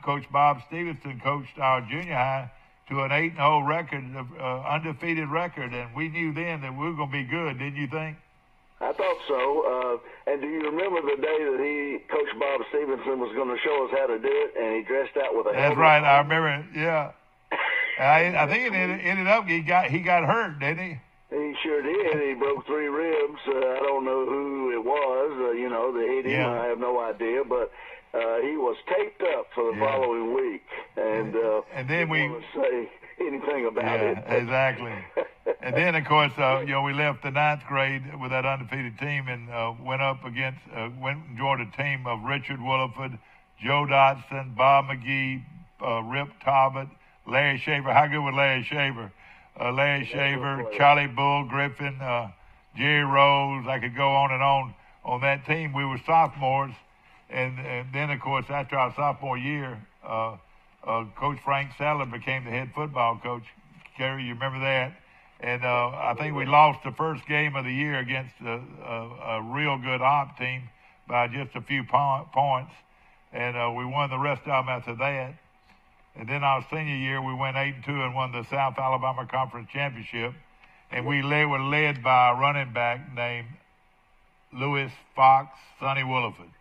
Coach Bob Stevenson coached our junior high to an 8-0 record, undefeated record. And we knew then that we were going to be good, didn't you think? I thought so. And do you remember the day that Coach Bob Stevenson was going to show us how to do it, and he dressed out with a helmet? That's right. I remember it. Yeah. I think it ended up he got hurt, didn't he? He sure did. He broke 3 ribs. I don't know who it was. That hit him. I have no idea. But he was taped up for the following week, and then we want to say anything about it. Exactly. And then, of course, we left the ninth grade with that undefeated team and went and joined a team of Richard Williford, Joe Dotson, Bob McGee, Rip Talbot, Larry Shaver. How good was Larry Shaver? Larry Shaver, Charlie Bull Griffin, Jerry Rose. I could go on and on that team. We were sophomores. And then, of course, after our sophomore year, Coach Frank Sadler became the head football coach. Kerry, you remember that? And I think we lost the first game of the year against a real good op team by just a few points. And we won the rest of them after that. And then our senior year, we went 8-2 and won the South Alabama Conference Championship. And we were led by a running back named Louis Fox, Sonny Williford.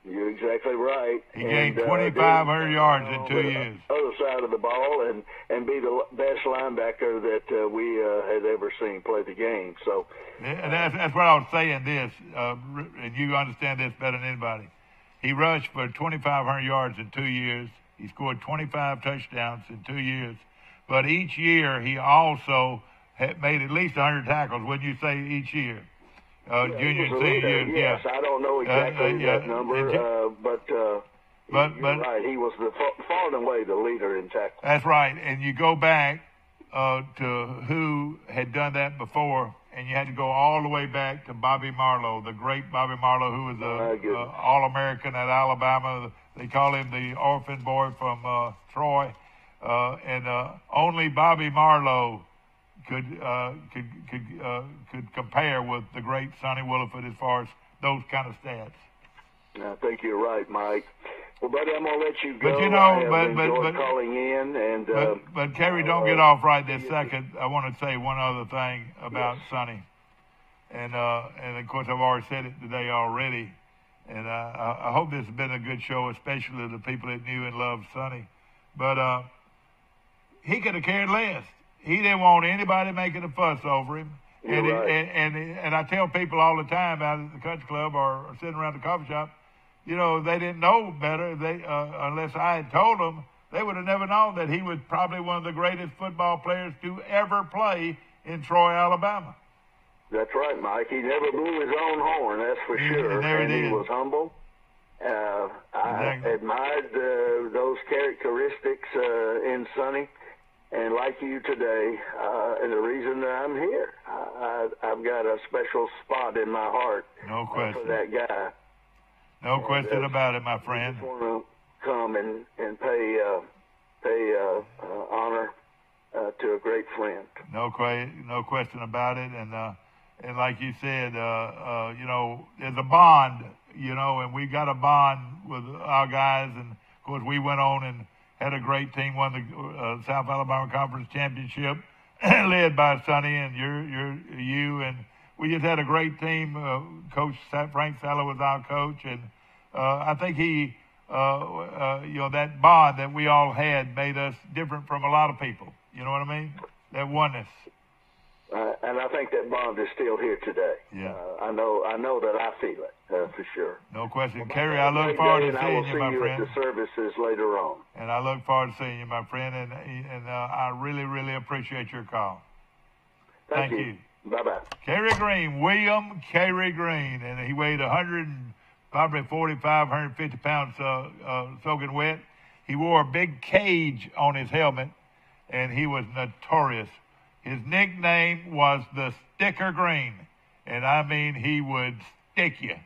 You're exactly right. He gained 2,500 yards in 2 years. Other side of the ball and be the best linebacker that we had ever seen play the game. So that's what I was saying. This, and you understand this better than anybody. He rushed for 2,500 yards in 2 years. He scored 25 touchdowns in 2 years. But each year he also had made at least 100 tackles. Wouldn't you say each year? Junior and senior years. Yes, I don't know exactly that number, but you're right. He was far and away the leader in tackles. That's right. And you go back to who had done that before, and you had to go all the way back to Bobby Marlowe, the great Bobby Marlowe, who was an All-American at Alabama. They call him the orphan boy from Troy. And only Bobby Marlowe could compare with the great Sonny Williford as far as those kind of stats. I think you're right, Mike. Well, buddy, I'm gonna let you go. But calling in and. But Kerry, don't get off right this second. I want to say one other thing about Sonny, and of course I've already said it today already, and I hope this has been a good show, especially to the people that knew and loved Sonny. But he could have cared less. He didn't want anybody making a fuss over him. And I tell people all the time out at the country club or sitting around the coffee shop, they didn't know better. Unless I had told them, they would have never known that he was probably one of the greatest football players to ever play in Troy, Alabama. That's right, Mike. He never blew his own horn, that's for sure. And he was humble. I admired those characteristics in Sonny. And like you today, and the reason that I'm here, I've got a special spot in my heart for that guy. No question about it, my friend. I just want to come and pay honor to a great friend. No question about it. And like you said, there's a bond, and we got a bond with our guys. And of course, we went on and had a great team, won the South Alabama Conference Championship, led by Sonny and you, and we just had a great team. Coach Frank Sadler was our coach, and I think he that bond that we all had made us different from a lot of people. You know what I mean? That oneness. And I think that bond is still here today. Yeah. I know that I feel it for sure. No question. Kerry, I look forward to seeing you, my friend. I will see you at the services later on. And I look forward to seeing you, my friend. And I really, really appreciate your call. Thank you. Bye-bye. Kerry Green, William Kerry Green. And he weighed 150 pounds soaking wet. He wore a big cage on his helmet, and he was notorious. His nickname was the Sticker Green. And I mean, he would stick you.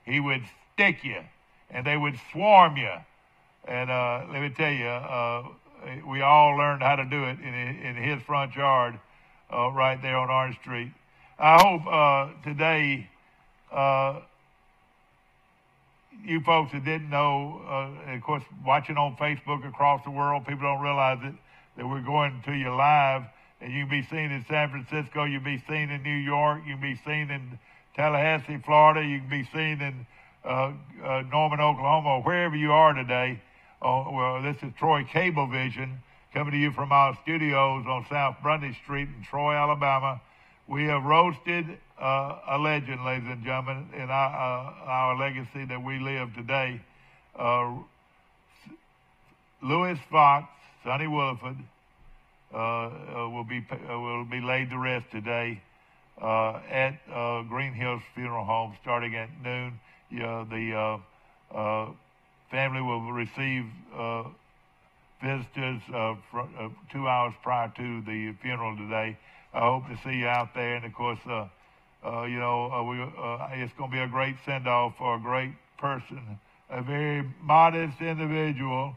He would stick you. And they would swarm you. And let me tell you, we all learned how to do it in his front yard right there on Orange Street. I hope today you folks that didn't know, of course, watching on Facebook across the world, people don't realize it, that we're going to you live. And you can be seen in San Francisco. You can be seen in New York. You can be seen in Tallahassee, Florida. You can be seen in Norman, Oklahoma, or wherever you are today. Well, this is Troy Cablevision coming to you from our studios on South Grundy Street in Troy, Alabama. We have roasted a legend, ladies and gentlemen, in our legacy that we live today. Louis Fox, Sonny Williford, will be laid to rest today at Green Hills Funeral Home starting at noon. The family will receive visitors 2 hours prior to the funeral today. I hope to see you out there, and of course, it's going to be a great send-off for a great person, a very modest individual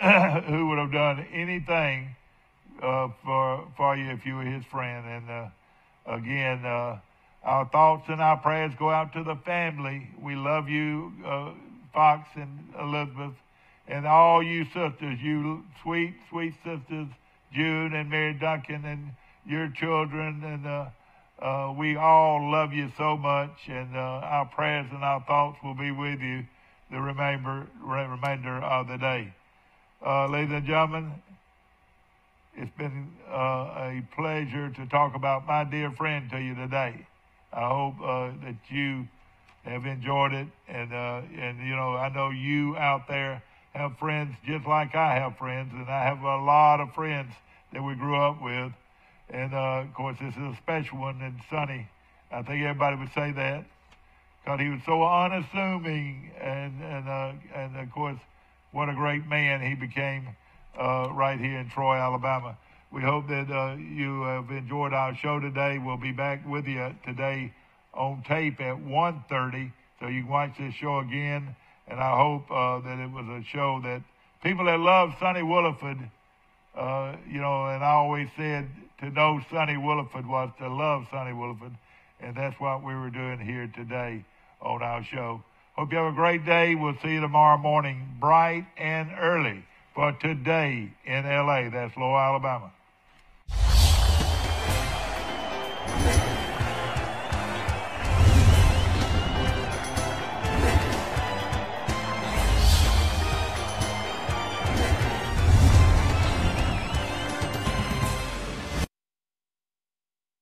who would have done anything for you if you were his friend. And again, our thoughts and our prayers go out to the family. We love you, Fox and Elizabeth, and all you sisters, you sweet, sweet sisters, June and Mary Duncan, and your children. And we all love you so much, and our prayers and our thoughts will be with you the remainder of the day. Ladies and gentlemen, it's been a pleasure to talk about my dear friend to you today. I hope that you have enjoyed it, and I know you out there have friends just like I have friends, and I have a lot of friends that we grew up with, and of course this is a special one. And Sonny, I think everybody would say that, because he was so unassuming, and of course what a great man he became right here in Troy, Alabama. We hope that you have enjoyed our show today. We'll be back with you today on tape at 1:30, so you can watch this show again. And I hope that it was a show that people that love Sonny Williford, and I always said to know Sonny Williford was to love Sonny Williford, and that's what we were doing here today on our show. Hope you have a great day. We'll see you tomorrow morning, bright and early, for Today in L.A. That's Lower Alabama.